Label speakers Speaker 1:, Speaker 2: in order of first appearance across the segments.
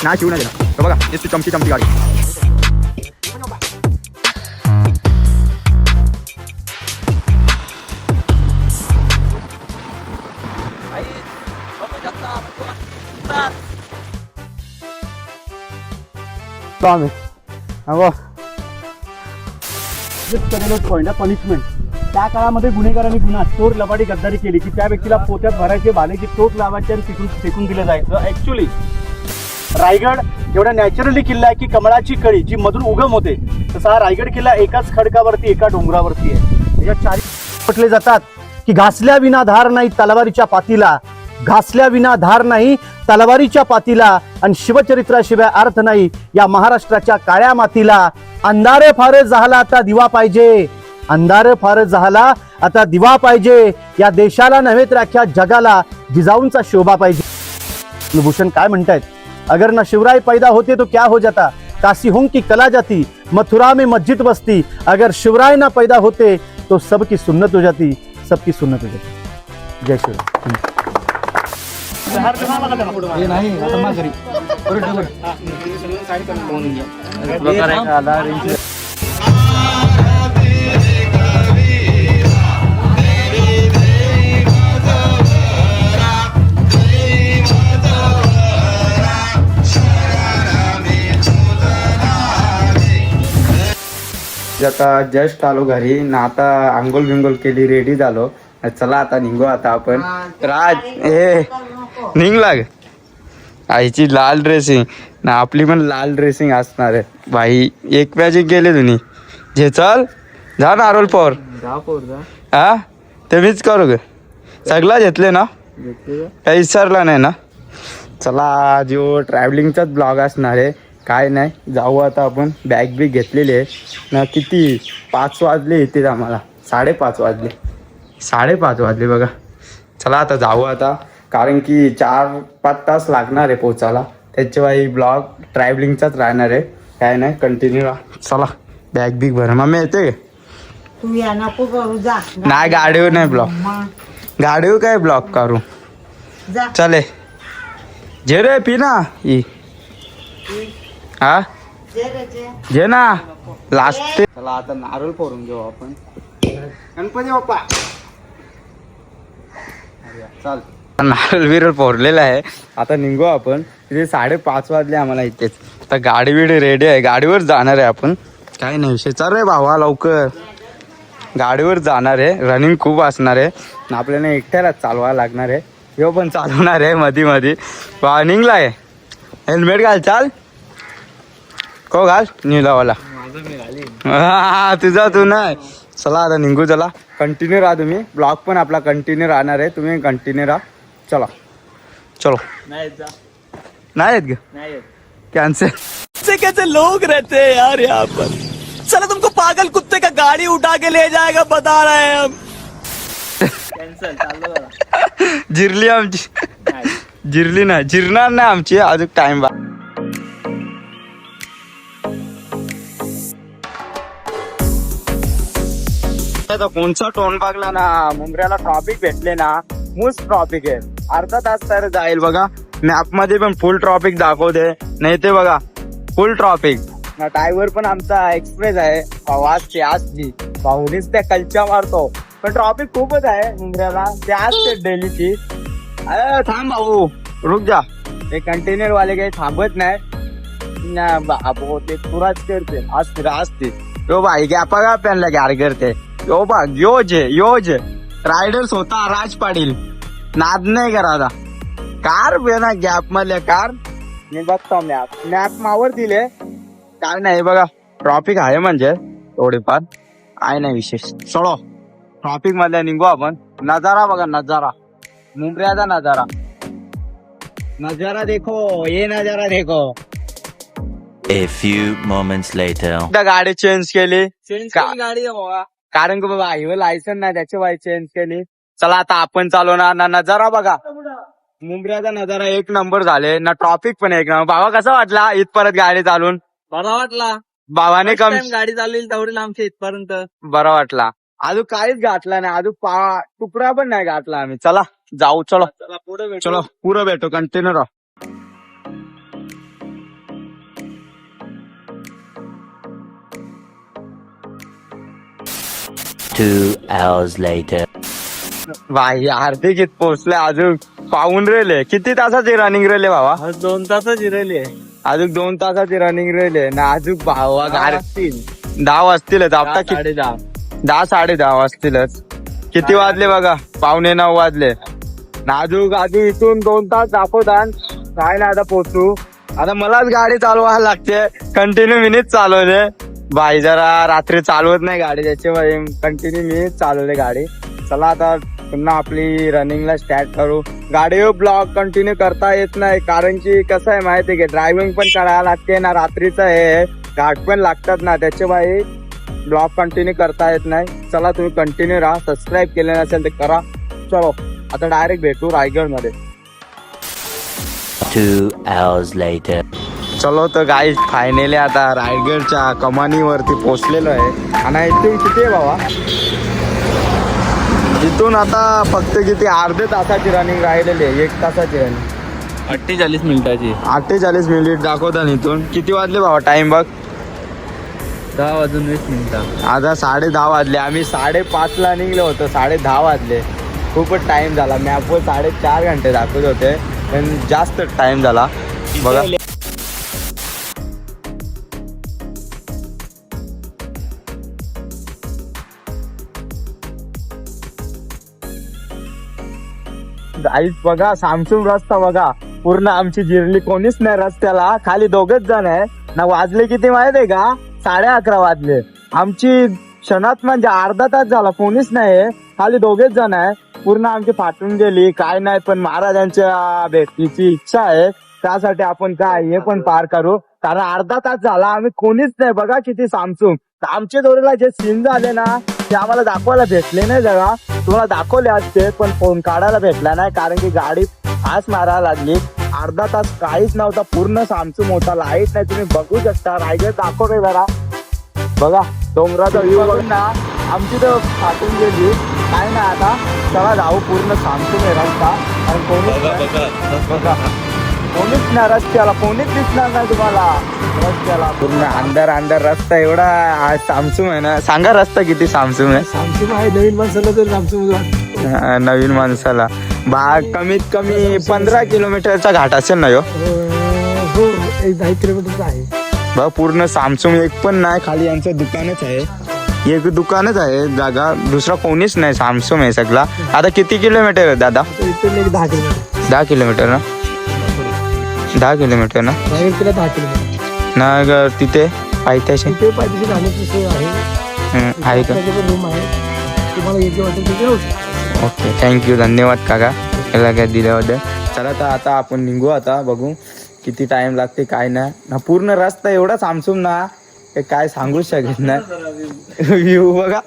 Speaker 1: नाही शिव नाही दिला. तर बघा नुसती चमची चमची गाडी.
Speaker 2: Point punishment. त्या काळामध्ये गुन्हेगारांनी गुन्हा चोर लबाडी गद्दारी केली की त्या व्यक्तीला पोत्यात भरायचे, भालेची टोक लावायची आणि तिकडून फेकून दिलं जायचं. ऍक्च्युली रायगड एवढा नॅचरली किल्ला आहे की कमळाची कळी जी मधून उगम होते तसा हा रायगड किल्ला एकाच खडकावरती एका डोंगरावरती आहे. त्याच्या चारी म्हटले जातात की घासल्या विना धार नाही तलवारीच्या पातीला, घासल्या विना धार नाही तलवारीच्या पातीला, आणि शिवचरित्राशिवाय अर्थ नाही या महाराष्ट्राच्या काळ्या मातीला. अंधार फार झाला आता दिवा पाहिजे, अंधार फार झाला आता दिवा पाहिजे, या देशाला नव्हे तर अख्ख्या जगाला जिजाऊंचा शोभा पाहिजे. कुलभूषण काय म्हणतायत, अगर न शिवराय पैदा होते तो क्या हो जाता, काशी हों की कला जाती, मथुरा में मस्जिद बसती, अगर शिवराय ना पैदा होते तो सबकी सुन्नत हो जाती, सबकी सुन्नत हो जाती. जय शिवराय.
Speaker 3: आता जस्ट आलो घरी ना, आता आंघोळ बिंगोल केली, रेडी झालो. चला आता निघू आता आपण. राज ए निघला ग. आईची लाल ड्रेसिंग ना, आपली पण लाल ड्रेसिंग असणार आहे भाई. एक मॅजिक गेले तुम्ही जे. चल जा नारोल पोर हा ते मीच करू ग. सगळा घेतले ना, काही विसरला नाही ना. चला जो ट्रॅव्हलिंगचाच ब्लॉग असणार आहे. काय नाही, जाऊ आता आपण. बॅग बी घेतलेली आहे ना. किती 5 वाजले इथे आम्हाला, 5:30 वाजले, 5:30 वाजले बघा. चला आता जाऊ आता, कारण की 4-5 तास लागणार आहे पोचायला. त्याच्यावाई ब्लॉग ट्रॅव्हलिंगचाच राहणार आहे. काय नाही, कंटिन्यू राहा. चला बॅग बिग भर. मम्मी येते
Speaker 4: तू या नको करू जा.
Speaker 3: नाही, गाडीवर नाही ब्लॉग, गाडीवर काय ब्लॉग करू.
Speaker 4: जा.
Speaker 3: चले जे रे पी ना ही हा जे ना लास्ट. चला आता नारळ फोडून घेऊ आपण. गणपती बाप्पा चाल. नारळ बिरळ फोडलेला आहे. आता निघू आपण. तिथे 5:30 वाजले आम्हाला इथेच. आता गाडी बिडी रेडी आहे, गाडीवर जाणार आहे आपण. काय नाही विषय. चल रे भावा लवकर, गाडीवर जाणार आहे. रनिंग खूप असणार आहे, आपल्याला एकट्याला चालवायला लागणार आहे. यो पण चालवणार आहे मधी मधी. निघला आहे. हेल्मेट घाल. चाल को घाल निलावाला. हा तुझा तू नाही. चला आता निघू. चला कंटिन्यू राहा तुम्ही. ब्लॉग पण आपला कंटिन्यू राहणार आहे, तुम्ही कंटिन्यू राहा. चला चलो. नाही येत ग, कॅन्सल.
Speaker 2: कैसे लोग रहते हैं यार यहाँ पर. चलो तुमको पागल कुत्ते का गाड़ी उठा के ले जाएगा बता रहे हैं हम.
Speaker 3: जिरली आमची, जिरली नाही, जिरणार नाही आमची अजून टाइम बा. कोणचा टोन बघला ना, मुंबऱ्याला ट्रॉफिक भेटले ना, मुस ट्रॉफिक आहे. अर्धा तास तर जाईल बघा. मॅप मध्ये पण फुल ट्रॉफिक दाखवते, नाही ते बघा फुल ट्रॉफिक. ड्रायव्हर पण आमचा एक्सप्रेस आहे, वाजते असली भाऊनीच त्या कलच्या मारतो. पण ट्रॉफिक खूपच आहे मुंबऱ्याला, ते असते डेलीची. अरे थांब भाऊ, रुक जा. ते कंटेनर वाले काही थांबत नाही बाबो, ते पुराच करते. असते यो भाई गॅपा का पेनला गार करते. यो बघ योज रायडर्स होता राज पाटील. नाद नाही करायचा. कार ना गॅप मधल्या कार. मी बघतो मॅप मावर दिले. काय नाही बघा, ट्रॉफिक आहे म्हणजे थोडीफार आहे नाही विशेष. चलो ट्रॉफिक मधल्या निघू आपण. नजारा बघा, नजारा मुंबऱ्याचा नजारा. नजारा देखो, ये नजारा देखो.
Speaker 5: A few moments later.
Speaker 3: गाडी चेंज केली.
Speaker 2: गाडी आहे
Speaker 3: कारण की बाबा हायवे लायसन नाही, त्याची वाई चेंज केली. चला आता आपण चालवणार ना. नजारा बघा, मुंबऱ्याचा नजारा एक नंबर झाले ना. ट्रॉफिक पण एक नंबर. बाबा कसा वाटला इथपर्यंत गाडी चालून?
Speaker 2: बरा वाटला.
Speaker 3: बाबाने कम
Speaker 2: गाडी चालली तेवढी आमच्या इथपर्यंत
Speaker 3: बरा वाटला. अजून काहीच गाठला नाही, अजून तुकडा पण नाही गाठला आम्ही. चला जाऊ. चलो
Speaker 2: पुढे
Speaker 3: चलो पुढे भेटू. कंटिन्यू राहा.
Speaker 5: 2 hours later.
Speaker 3: भाई अर्धे कित पोहोचले अजून पाहून राहिले. किती तासाची रनिंग राहिले बाबा?
Speaker 2: 2 तासाची राहिली
Speaker 3: अजून 2 तासाची रनिंग राहिले ना अजून भावा गाडी 10 वाजतीलच आता किती 10 10:30 वाजतीलच. किती वाजले बघा 8:45 वाजले. नाजूक अजून इथून 2 तास दाखवतात. काय नाही आता पोहोचू. आता मलाच गाडी चालवायला लागते. कंटिन्यू मीच चालवले बाई. जरा रात्री चालवत नाही गाडी त्याच्यामुळे कंटिन्यू मीच चालवले गाडी. चला आता पुन्हा आपली रनिंगला स्टार्ट करू. गाडीवर ब्लॉग कंटिन्यू करता येत नाही कारण की कसं आहे माहिती आहे की ड्रायव्हिंग पण करायला लागते ना. रात्रीचं हे घाट पण लागतात ना त्याच्यामुळे ब्लॉग कंटिन्यू करता येत नाही. चला तुम्ही कंटिन्यू राहा. सबस्क्राईब केले नसेल तर करा. चलो आता डायरेक्ट भेटू रायगड मध्ये.
Speaker 5: 2 hours later.
Speaker 3: चलो तर गाईज फायनली आता रायगडच्या कमानीवरती पोहोचलेलो आहे. आणि इथून किती आहे बाबा? इथून आता फक्त किती अर्धे तासाची रनिंग राहिलेली आहे. 1 तासाची रनिंग
Speaker 2: 48 मिनिटाची.
Speaker 3: 48 मिनिट दाखवतात. इथून किती वाजले बाबा टाइम बघ?
Speaker 2: 10:20
Speaker 3: आता 10:30 वाजले. आम्ही 5:30 ला निघलो होतो. 10:30 वाजले. खूपच टाइम झाला. मॅपवर 4.5 घंटे दाखवत होते पण जास्त टाइम झाला बघा. गाईस बघा सामसूम रस्ता बघा. पूर्ण आमची जिरली. कोणीच नाही रस्त्याला. खाली 2घच जण आहे ना. वाजले किती माहित आहे का? 11:30 वाजले. आमची क्षणात म्हणजे अर्धा तास झाला. कोणीच नाही. खाली 2घच जण आहे. पूर्ण आमची फाटून गेली. काय नाही पण महाराजांच्या भेटीची इच्छा आहे त्यासाठी आपण काय हे पण पार करू. कारण अर्धा तास झाला आम्ही कोणीच नाही. बघा किती सामसूम. आमच्या जोडीला जे सीन झाले ना ते आम्हाला दाखवायला भेटले नाही. जगा तुम्हाला दाखवले असते पण फोन काढायला भेटला नाही कारण की गाडी फास्ट मारायला लागली. अर्धा तास काहीच नव्हता. पूर्ण सामसूम होता. लाईट नाही. तुम्ही बघू शकता. रायगड दाखवतोय जरा बघा. डोंगराचा व्ह्यू बघून ना आमची तर फाटून गेली. काय नाही आता चला जाऊ. पूर्ण सामसूम आहे रस्ता. आणि बघा कोणीच नाही रस्त्याला. कोणीच दिसणार नाही तुम्हाला रस्त्याला. पूर्ण अंधार अंधार रस्ता. एवढा सामसूम आहे ना. सांगा रस्ता किती सामसूम आहे.
Speaker 2: सामसूम आहे. नवीन माणसाला तर सामसूम.
Speaker 3: नवीन माणसाला कमीत कमी 15 किलोमीटरचा घाट असेल ना ह्यो.
Speaker 2: हो 10 किलोमीटरचा आहे.
Speaker 3: बघ पूर्ण सामसूम. एक पण नाही. खाली यांचं दुकानच आहे. एक दुकानच आहे जागा. दुसरा कोणीच नाही. सामसूम आहे सगळा. आता किती किलोमीटर आहे दादा?
Speaker 2: इथून 10 किलोमीटर.
Speaker 3: 10 किलोमीटर ना. 10 किलोमीटर ना.
Speaker 2: 10 किलोमीटर
Speaker 3: ना तिथे पायथ्याशी
Speaker 2: तिथे पाहिजे राहण्याची सोय आहे.
Speaker 3: आहे का?
Speaker 2: रूम आहे. तुम्हाला येते वाटेल तिथे राहू शकता.
Speaker 3: Okay thank you. धन्यवाद काका याला काय दिल्याबद्दल. चला तर आता आपण निघू. आता बघू किती टाइम लागते काय नाही ना. पूर्ण रस्ता एवढा सामसूम ना हे काय सांगू शकत नाही. व्ह्यू बघा.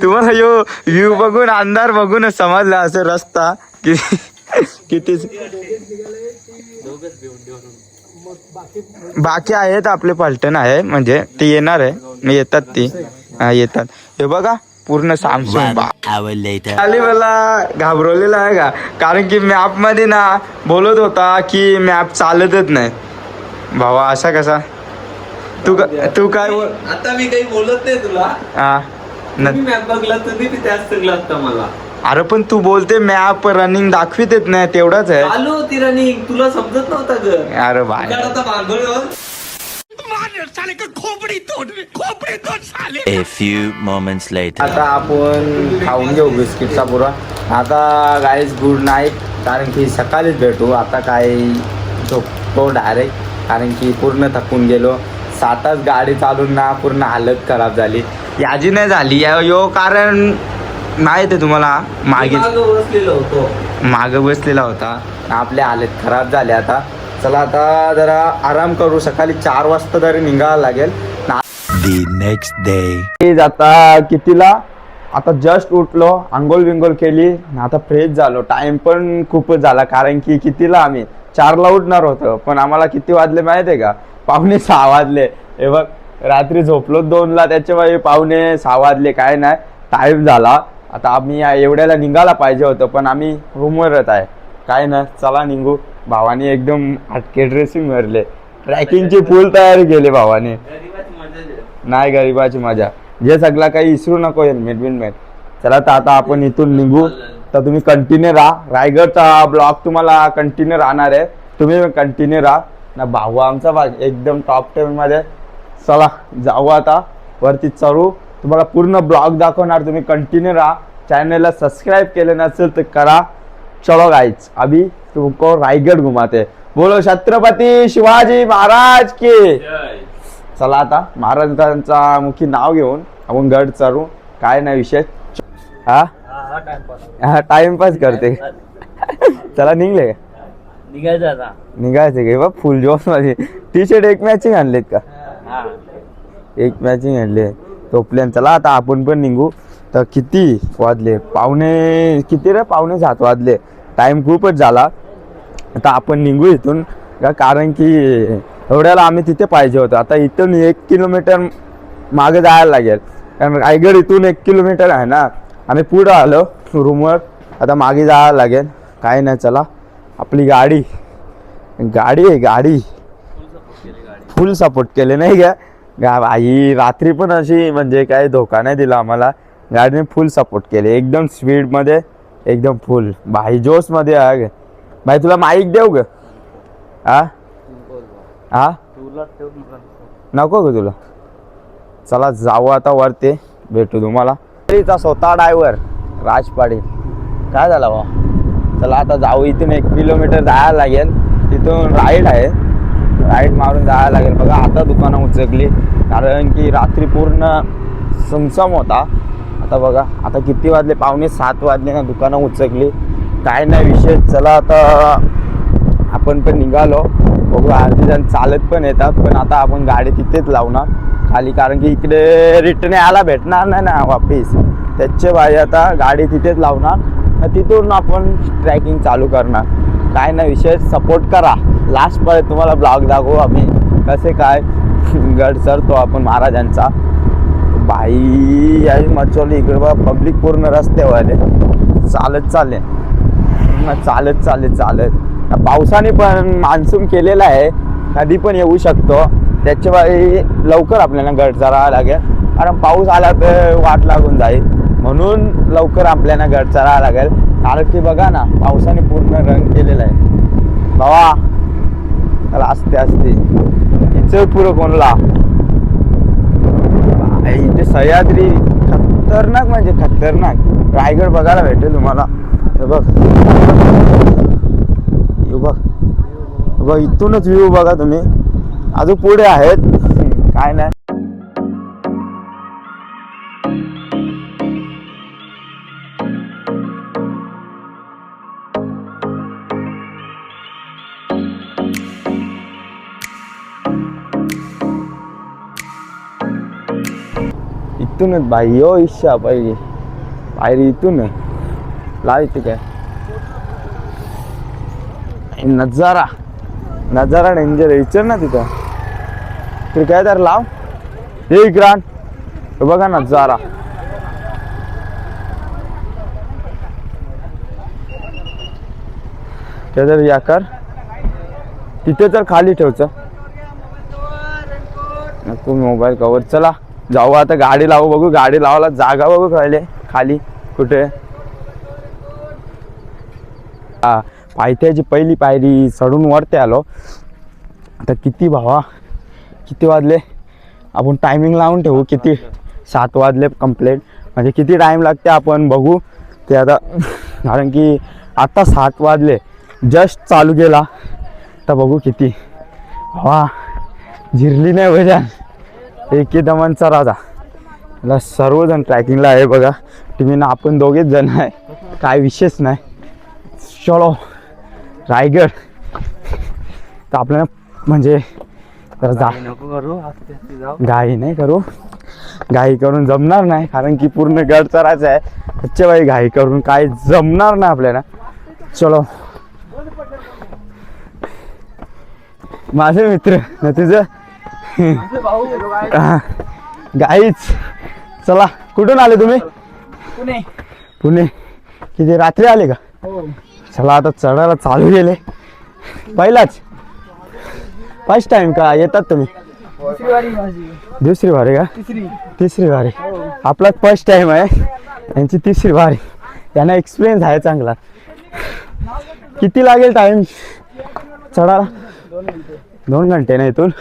Speaker 3: तुम्हाला यो व्ह्यू बघून अंधार बघून समजला असं रस्ता किती. बाकी आहेत आपले पलटण आहे म्हणजे ते येणार आहे. येतात ती येतात. हे बघा पूर्ण सामसूम.
Speaker 5: 1 hour later.
Speaker 3: खाली मला घाबरवलेला आहे का कारण की मॅप मध्ये ना बोलत होता की मॅप चालतच नाही. भावा असा कसा? तू काय
Speaker 6: आता मी काही बोलत नाही तुला.
Speaker 3: हा
Speaker 6: तुम्ही मॅप बघला तुम्ही बी त्याच सगळं असतं मला.
Speaker 3: अरे पण तू बोलते मॅप रनिंग दाखवित येत नाही. तेवढाच आहे.
Speaker 6: चालू होती रनिंग. तुला समजत नव्हता ग.
Speaker 3: अरे बाय.
Speaker 6: आता मागवलं.
Speaker 5: A few moments later.
Speaker 3: आता आपण खाऊन घेऊ बिस्किटचा पुरा. आता गाईज गुड नाईट. कारण की सकाळीच भेटू. आता काय झोपतो डायरेक्ट कारण की पूर्ण थकून गेलो. 7 तास गाडी चालून ना पूर्ण हालत खराब झाली. याची नाही झाली यो कारण माहित आहे तुम्हाला. मागे
Speaker 6: बसलेलो होतो.
Speaker 3: मागं बसलेला होता. आपले हालत खराब झाले. आता चला आता जरा आराम करू. सकाळी 4 वाजता तरी निघायला लागेल.
Speaker 5: The next day.
Speaker 3: आता कितीला? आता जस्ट उठलो. आंघोळ बिंगोळ केली. आता फ्रेश झालो. टाइम पण खूपच झाला कारण की कितीला आम्ही 4ला उठणार होतो पण आम्हाला किती वाजले माहित आहे का? 5:45 वाजले. हे बघ रात्री झोपलो 2ला त्याच्यामुळे 5:45 वाजले. काय नाही टाइम झाला. आता आम्ही एवढ्याला निघायला पाहिजे होतं पण आम्ही रूमवरच आहे. काय नाही चला निघू. भावाने एकदम हटके ड्रेसिंग मारले. ट्रॅकिंगची फुल तयारी केली भावाने. नाही गरीबाची मजा. जे सगळं काही विसरू नको हेल्मेट. चला तर आता आपण इथून निघू. तर तुम्ही कंटिन्यू राहा. रायगडचा ब्लॉग तुम्हाला कंटिन्यू राहणार आहे. तुम्ही कंटिन्यू राहा ना. भाऊ आमचा भाग एकदम टॉप 10 मध्ये. चला जाऊ आता वरती चढू. तुम्हाला पूर्ण ब्लॉग दाखवणार. तुम्ही कंटिन्यू राहा. चॅनलला सबस्क्राईब केले नसेल तर करा. चलो गाइस अभी तुमको रायगड घुमाते. बोलो छत्रपती शिवाजी महाराज की. चला आता महाराजांचा मुखी नाव घेऊन आपण गड चढू. काय नाही विषय. हा टाइमपास करते. चला निघले का? निघायचं का बा. फुल जोश मध्ये टी शर्ट एक मॅचिंग आणलेत का? एक मॅचिंग आणले तो प्लॅन. चला आता आपण पण निघू. तर किती वाजले? पावणे 7 वाजले. टाइम खूपच झाला. आता आपण निघू इथून कारण की एवढ्याला आम्ही तिथे पाहिजे होतं. आता इथून 1 किलोमीटर मागे जायला लागेल कारण रायगड इथून 1 किलोमीटर आहे ना. आम्ही पुढं आलो रूमवर. आता मागे जायला लागेल. काय नाही. चला आपली गाडी आहे. फुल सपोर्ट केले नाही का आई. रात्री पण अशी म्हणजे काही धोका नाही दिला आम्हाला. गाडीने फुल सपोर्ट केले. एकदम स्पीडमध्ये एकदम फुल भाई जोशमध्ये आहे. भाई तुला माईक देऊ ग? हा नको ग तुला? चला जाऊ आता वरती. भेटू तुम्हाला. स्वतः ड्रायव्हर राज पाटील. काय झाला बा? चला आता जाऊ. इथून 1 किलोमीटर जायला लागेल. तिथून राईड आहे. राईड मारून जायला लागेल. बघा आता दुकानं उचकली कारण की रात्री पूर्ण समसम होता. आता बघा आता किती वाजले? पावणे 7 वाजले ना. दुकानं उचकली. काय नाही विषय. चला आता आपण पण निघालो. बघू अर्धी जण चालत पण येतात. पण आता आपण गाडी तिथेच लावणार खाली कारण की इकडे रिटर्न यायला भेटणार नाही ना वापिस. त्याचे भाई आता गाडी तिथेच लावणार. तिथून आपण ट्रॅकिंग चालू करणार. काय नाही विषय. सपोर्ट करा. लास्टपर्यंत तुम्हाला ब्लॉग दाखवू आम्ही कसे काय गड चढतो आपण महाराजांचा. बाई याची मचवली इकडे बघा. पब्लिक पूर्ण रस्त्यावर चालत. पावसाने पण मान्सून केलेला आहे. कधी पण येऊ शकतो. त्याच्या बाई लवकर आपल्याला गड चढावा लागेल कारण पाऊस आला तर वाट लागून जाईल. म्हणून लवकर आपल्याला गड चढावा लागेल कारण की बघा ना पावसाने पूर्ण रंग केलेला आहे बाबा. तर असते इथे पुरं कोणला. इथे सह्याद्री खतरनाक म्हणजे खतरनाक रायगड बघायला भेटेल तुम्हाला. बघ इथूनच व्ह्यू बघा तुम्ही. अजून पुढे आहेत. काय नाही. इथूनच बाई हो इच्छा पाहिजे. पायरी इथून लावायची काय. नजारा डेंजर विचार ना तिथं. तरी काय तर लाव. हे ग्रांड बघा नजारा. तर या कर तिथे तर खाली ठेवचं नको मोबाईल कवर. चला जाऊ आता गाडी लावू. बघू गाडी लावायला जागा बघू कळले खाली कुठे. पायथ्याची पहिली पायरी चढून वरते आलो. आता किती भावा किती वाजले? आपण टायमिंग लावून ठेवू. किती 7 वाजले कंप्लीट. म्हणजे किती टाईम लागते आपण बघू ते आता कारण की आता 7 वाजले जस्ट चालू केला. तर बघू किती भावा. झिरली नाही वजा. एकदमांचा राजा मला सर्वजण ट्रॅकिंगला आहे बघा. तुम्ही ना आपण दोघेच जण आहे. काय विशेष नाही. चलो रायगड. तर आपल्याला म्हणजे घाई नाही करू. घाई करून जमणार नाही कारण की पूर्ण गड चढायचं आहे. अच्छे बाई घाई करून काय जमणार नाही आपल्याला. चलो माझे मित्र ना तुझं गाईच. चला कुठून आले तुम्ही? पुणे. किती रात्री आले का? चला आता चढायला चालू केले. पहिलाच फर्स्ट टाइम का येतात तुम्ही?
Speaker 2: दुसरी वारी का तिसरी वारी आपला फर्स्ट टाइम आहे यांची तिसरी वारी यांना एक्सपिरियन्स आहे चांगला किती लागेल टाइम चढायला 2 घंटे ना इथून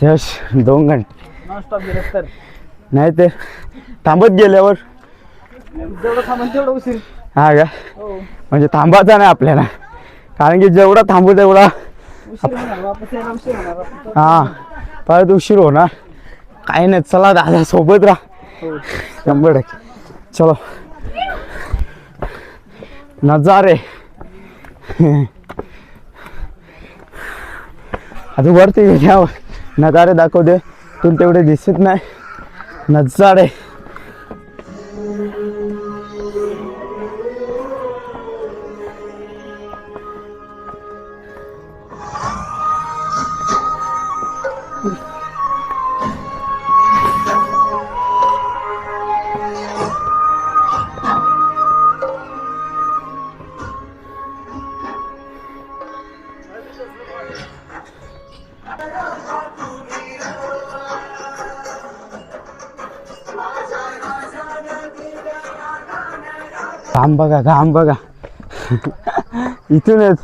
Speaker 2: यश 2 घंटे नाही ते थांबत गेल्यावर हा का म्हणजे थांबायचा नाही आपल्याला कारण की जेवढा थांबू तेवढा हा परत उशीर होणार काही नाही चला दादा सोबत राहा 100% चलो नजारे आता वरती गेल्यावर नजारे दाखवते तू तेवढे दिसत नाही नजारे घाम बघा इथूनच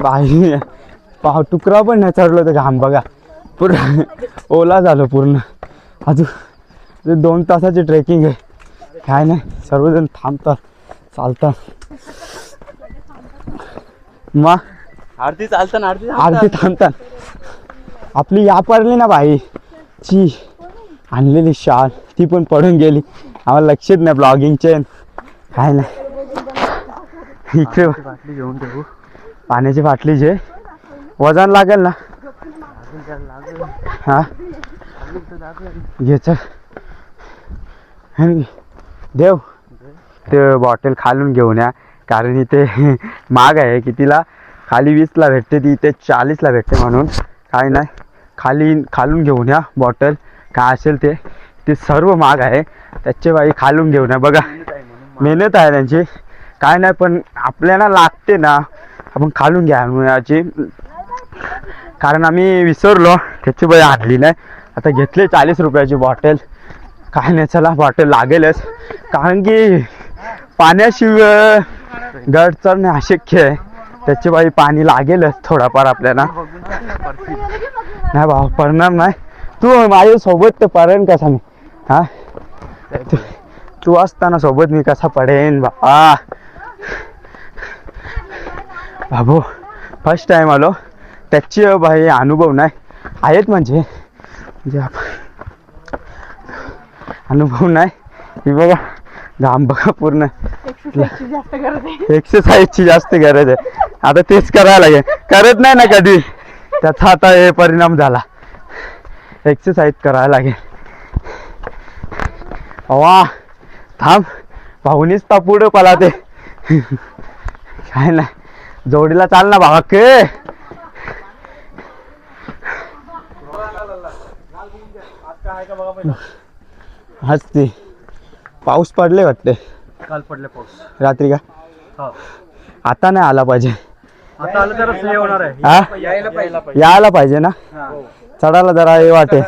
Speaker 2: बाई तुकडा पण नाही चढलो तर घाम बघा पूर्ण ओला झालो पूर्ण अजून 2 तासाची ट्रेकिंग आहे काय नाही सर्वजण थांबतात चालतात मग
Speaker 3: आरती चालताना
Speaker 2: आरती थांबतात आपली या पडली ना बाई ची आणलेली शाल ती पण पडून गेली आम्हाला लक्षात नाही ब्लॉगिंगचे काय नाही इकडे बाटली घेऊन ठेवू पाण्याची बाटली जे वजन लागेल ना हा घे चल देव ते बॉटल खालून घेऊन या कारण इथे महाग आहे कितीला खाली 20ला भेटते ती इथे 40ला भेटते म्हणून काय नाही खालून घेऊन या बॉटल काय असेल ते सर्व महाग आहे त्याचे बाई खालून घेऊन या बघा मेहनत आहे त्यांची काय नाही पण आपल्याला लागते ना आपण खालून घ्या याची कारण आम्ही विसरलो त्याची बाई आणली नाही आता घेतले 40 रुपयाची बॉटल काय नाही चला बॉटल लागेलच कारण की पाण्याशिवाय गड चढणे अशक्य आहे त्याची बाई पाणी लागेलच थोडाफार आपल्याला नाही भाऊ पडणार नाही तू माझ्यासोबत तर पडेन कसा मी हा तू असताना सोबत मी कसा पडेन बाबू फर्स्ट टाइम आलो त्याची बाई अनुभव नाही आहेत म्हणजे अनुभव नाही हे बघा घाम बघा पूर्ण एक्सरसाइजची जास्त गरज आहे आता तेच करायला लागेल करत नाही ना कधी त्याचा आता हे परिणाम झाला एक्सरसाइज करायला लागेल वा थांब भाऊनीच ता पुढं पळाते काय नाही जोडीला चाल ना भावा के हसते पाऊस पडले वाटते काल पडले पाऊस
Speaker 3: रात्री का
Speaker 2: हो
Speaker 3: आता नाही आला पाहिजे
Speaker 2: आता आलं तरच हे होणार आहे
Speaker 3: हा यायला पाहिजे ना चढायला जरा हे वाटे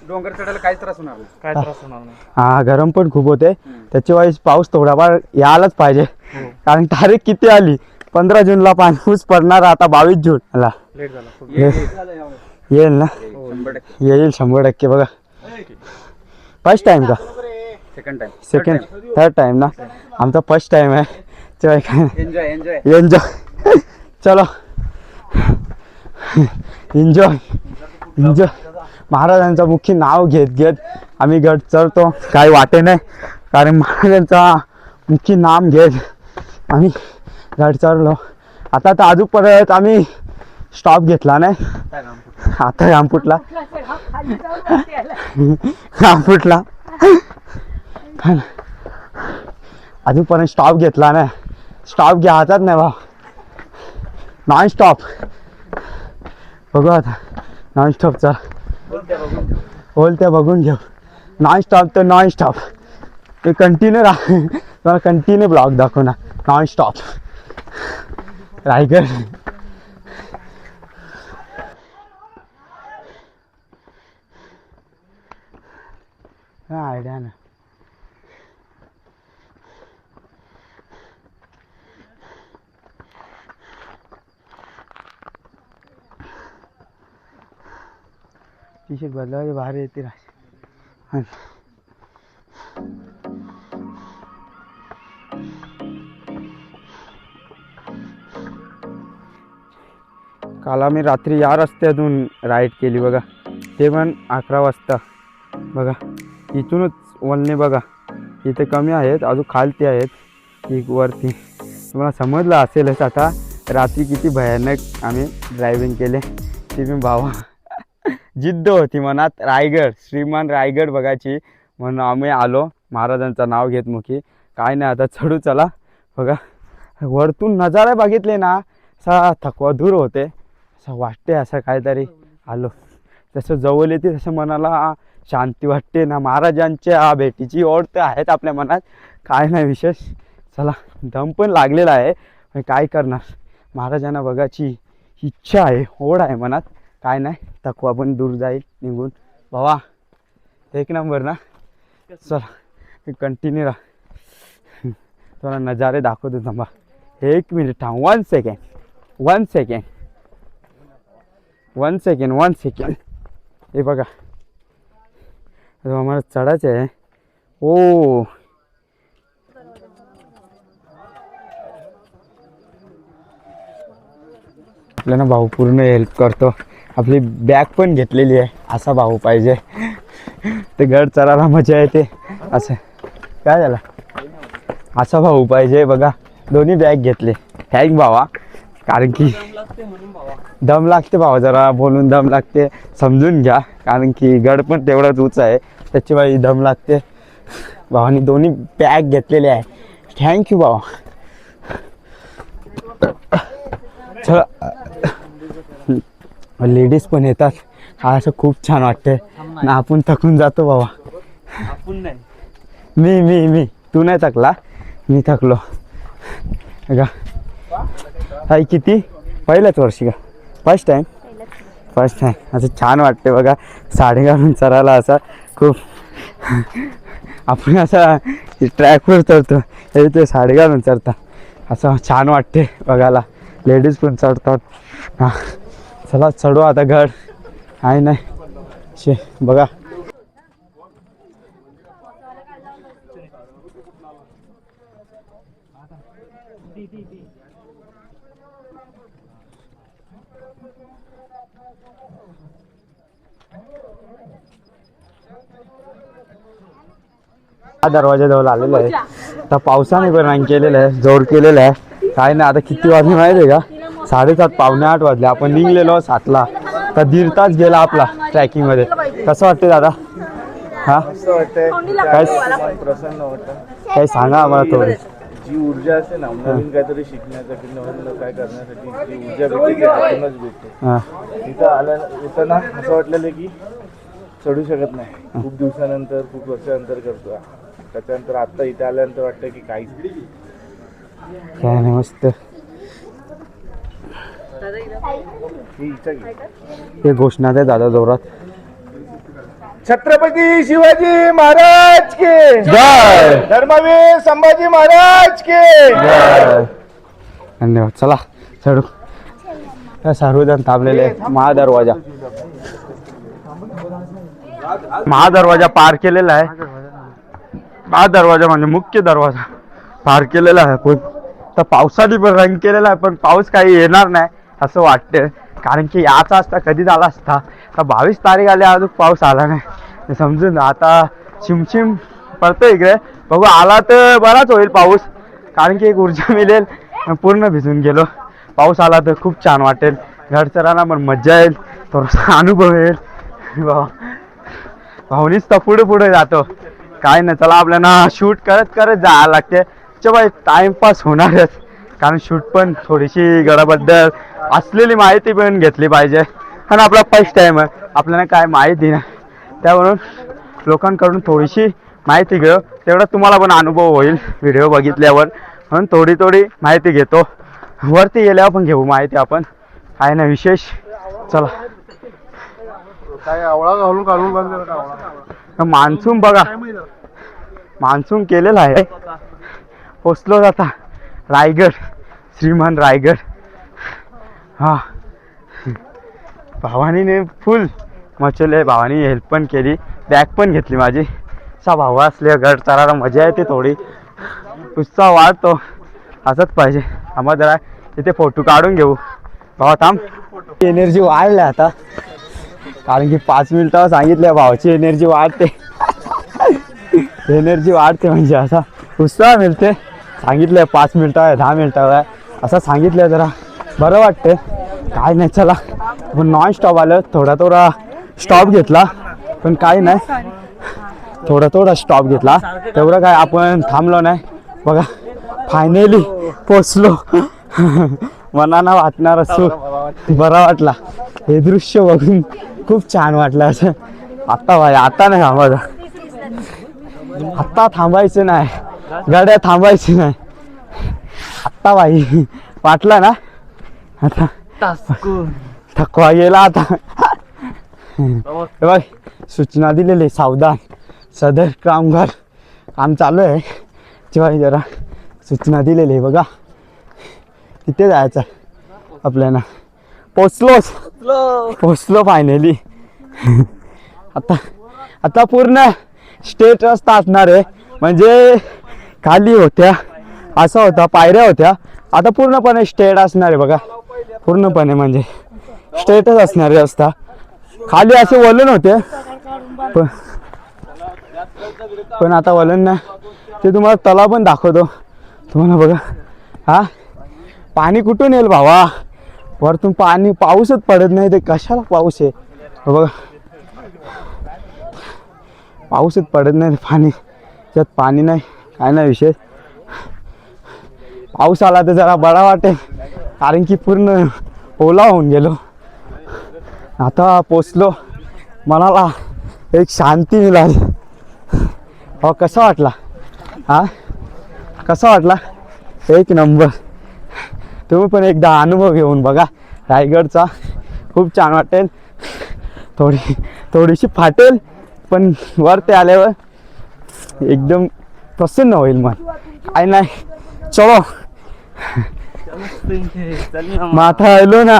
Speaker 1: डोंगर चढायला काही त्रास होणार नाही.
Speaker 2: काय त्रास होणार नाही
Speaker 3: हा गरम पण खूप होते त्याच्या वेळेस पाऊस थोडाफार यायलाच पाहिजे कारण तारीख किती आली 15 जूनला पाऊस पडणार आता 22 जून ला
Speaker 2: लेट झाला खूप.
Speaker 3: येईल ना येईल 100% बघा फर्स्ट टाइम का सेकंड थर्ड टाइम ना आमचा फर्स्ट टाइम आहे तेव्हा काय एन्जॉय चलो एन्जॉय महाराजांचं मुख्य नाव घेत आम्ही गड चढतो काही वाटे नाही कारण महाराजांचा मुख्य नाम घेत आम्ही गड चढलो आता तर अजून परत आम्ही स्टॉप घेतला नाही आता रामपुटला अजूनपर्यंत स्टॉप घेतला नाही स्टॉप घ्यायचाच नाही भाऊ नॉन स्टॉप बघू आता नॉन स्टॉपचा बोलत्या बघून घेऊ नॉन स्टॉप तर नॉन स्टॉप ते कंटिन्यू तुम्हाला कंटिन्यू ब्लॉग दाखव ना नॉन स्टॉप रायगड
Speaker 2: काय आयडिया ना. टी शर्ट बदलायचे बाहेर येते काल आम्ही रात्री या रस्त्यातून राईड केली बघा, ते पण 11 वाजता. बघा इथूनच वळणे बघा, इथे कमी आहेत, अजून खालती आहेत एक वरती. तुम्हाला समजलं असेलच आता रात्री किती भयानक आम्ही ड्रायव्हिंग केले. ती मी भावा जिद्द होती मनात, रायगड श्रीमान रायगड बघायची म्हणून आम्ही आलो महाराजांचं नाव घेत मुखी. काय नाही आता चढू चला. बघा वरतून नजारा बघितले ना असा थकवा दूर होते, असं वाटते असं काहीतरी आलो. जसं जवळ येते तसं मनाला शांती वाटते ना. महाराजांच्या भेटीची ओढ तर आहेत आपल्या मनात, काय नाही विशेष. चला दम पण लागलेला आहे, काय करणार. महाराजांना बघायची इच्छा आहे, ओढ आहे मनात. काय नाही, थकवा पण दूर जाईल निघून. भावा एक नंबर ना. चला कंटिन्यू राहा, थोडा नजारे दाखवतो. थांबा 1 मिनिट थांब, 1 सेकंड 1 सेकंड. हे बघा आम्हाला चढायचं आहे. ओ आपल्याला भाऊ पूर्ण हेल्प करतो. आपली बॅग पण घेतलेली आहे, असा भाऊ पाहिजे. ते गड चढायला मजा येते. असं काय झालं, असा भाऊ पाहिजे. बघा दोन्ही बॅग घेतले. थँक भावा, कारण की दम लागते भावा, जरा बोलून दम लागते, समजून घ्या. कारण की गड पण तेवढाच उंच आहे, त्याच्यामुळे दम लागते. भावानी दोन्ही बॅग घेतलेले आहे. थँक्यू भावा. चला लेडीज पण येतात, हा असं खूप छान वाटते ना. आपण थकून जातो बाबा.
Speaker 1: आपण नाही,
Speaker 2: मी तू नाही थकला, मी थकलो. का आई किती पहिल्याच वर्षी का फर्स्ट टाइम असं छान वाटते बघा. साडी घालून चढायला असा खूप आपण असा ट्रॅकवर चढतो, ते साडी घालून चढतात, असं छान वाटते बघायला. लेडीज पण चढतात. हां चला चढू आता गड. आहे नाही बघा हा दरवाजाजवळ आलेला आहे. आता पावसाने पण रंग केलेलं आहे, जोर केलेला आहे. काय नाही आता किती वाजले माहिती आहे का, 7:30 पावणे 8 वाजले. आपण निघलेलो 7ला, तर 1.5 तास गेला आपला ट्रॅकिंगमध्ये. कसं वाटते दादा? हा काय
Speaker 1: प्रसन्न होतं.
Speaker 2: काय सांगा आम्हाला थोडी.
Speaker 1: जी ऊर्जा असते ना नवीन काहीतरी शिकण्यासाठी, नवीन काय करण्यासाठी, जी ऊर्जा भेटते ती आतूनच भेटते.
Speaker 2: हां
Speaker 1: इथं येताना असं वाटलेलं की चढू शकत नाही. खूप दिवसानंतर, खूप वर्षानंतर करतो. त्याच्यानंतर आत्ता इथे आल्यानंतर वाटतं की काहीच
Speaker 2: काय नाही, मस्त. हे घोषणा आहे दादा जोरात.
Speaker 1: छत्रपती शिवाजी महाराज के
Speaker 2: जय.
Speaker 1: धर्मवीर संभाजी महाराज के
Speaker 2: जय. धन्यवाद. चला चढू. सर्वजण थांबलेले. महादरवाजा पार केलेला आहे. महादरवाजा म्हणजे मुख्य दरवाजा पार केलेला आहे. पण तर पावसाने पण रंग केलेला आहे, पण पाऊस काही येणार नाही असं वाटतं. कारण की याचा असता कधी झाला असता, तर 22 तारीख आली अजून पाऊस आला नाही. समजून आता चिमचिम पडतो इकडे. बघू आला तर बराच होईल पाऊस, कारण की एक ऊर्जा मिळेल. पूर्ण भिजून गेलो. पाऊस आला तर खूप छान वाटेल. घर चढायला पण मज्जा येईल, थोडासा अनुभव येईल. भावनीच तर पुढे जातो. काय नाही, चला आपल्याला शूट करत जायला लागते. बाई टाइमपास होणारच, कारण शूट पण थोडीशी गडाबद्दल असलेली माहिती पण घेतली पाहिजे. आणि आपला फर्स्ट टाइम आहे, आपल्याला काय माहिती नाही, त्यावरून लोकांकडून थोडीशी माहिती घेऊ. तेवढा तुम्हाला पण अनुभव होईल व्हिडिओ बघितल्यावर. म्हणून थोडी माहिती घेतो. वरती गेल्यावर पण घेऊ माहिती आपण. काय नाही विशेष. चला
Speaker 1: काय आवळा घालून काढून
Speaker 3: मान्सून बघा, मान्सून केलेला आहे. पोचलो जाता रायगड, श्रीमान रायगड. हा भावानीने फुल मचवले, भावानी हेल्प पण केली, बॅग पण घेतली माझी. असा भाऊ असले गड चढायला मजा येते, थोडी उत्साह वाढतो. असंच पाहिजे. आम्हाला जरा तिथे फोटो काढून घेऊ. भावा थांब, एनर्जी वाढली आता, कारण की 5 मिनिटं सांगितल्या भावाची एनर्जी वाढते. एनर्जी वाढते म्हणजे असा उत्साह मिळते. सांगितलं 5 मिनिटं आहे, 10 मिनिटं आहे असं सांगितलं, जरा बरं वाटते. काय नाही, चला पण नॉन स्टॉप आलं. थोडा स्टॉप घेतला पण काय नाही, थोडा स्टॉप घेतला तेवढं काय आपण थांबलो नाही. बघा फायनली पोचलो. मनाला वाटणार सुख बरा वाटला. हे दृश्य बघून खूप छान वाटलं. असं आता नाही थांबायचं, आत्ता थांबायचं नाही, गाड्या थांबायची नाही. आत्ता बाई वाटलं ना, आता थकवा गेला. आता बघ सूचना दिलेली, सावधान सदर कामगार काम चालू आहे तेव्हा जरा सूचना दिलेली आहे. बघा तिथे जायचं आपल्याला. पोचलो फायनली. आता पूर्ण स्ट्रेट रस्ता असणार आहे, म्हणजे खाली होत्या असं होता, पायऱ्या होत्या, आता पूर्णपणे स्ट्रेट असणार आहे. बघा पूर्णपणे म्हणजे स्ट्रेटच असणार आहे रस्ता. खाली असे वळण होते पण आता वळण नाही. ते तुम्हाला तलाव पण दाखवतो तुम्हाला. बघा हा पाणी कुठून येईल भावा, वरतून पाऊसच पडत नाही. ते कशाला पाऊस आहे बघा, पाऊसच पडत नाही. पाणी त्यात पाणी नाही, काय नाही विषय. पाऊस आला तर जरा बरा वाटेल, कारण की पूर्ण ओला होऊन गेलो. आता पोचलो, मनाला एक शांती मिळाली. हो कसा वाटला, हा कसा वाटला? एक नंबर. तुम्ही पण एकदा अनुभव घेऊन बघा रायगडचा, खूप छान वाटेल. थोडीशी फाटेल पण वरती आल्यावर एकदम प्रसन्न होईल मन. काय नाही, चलो माथा आलो ना.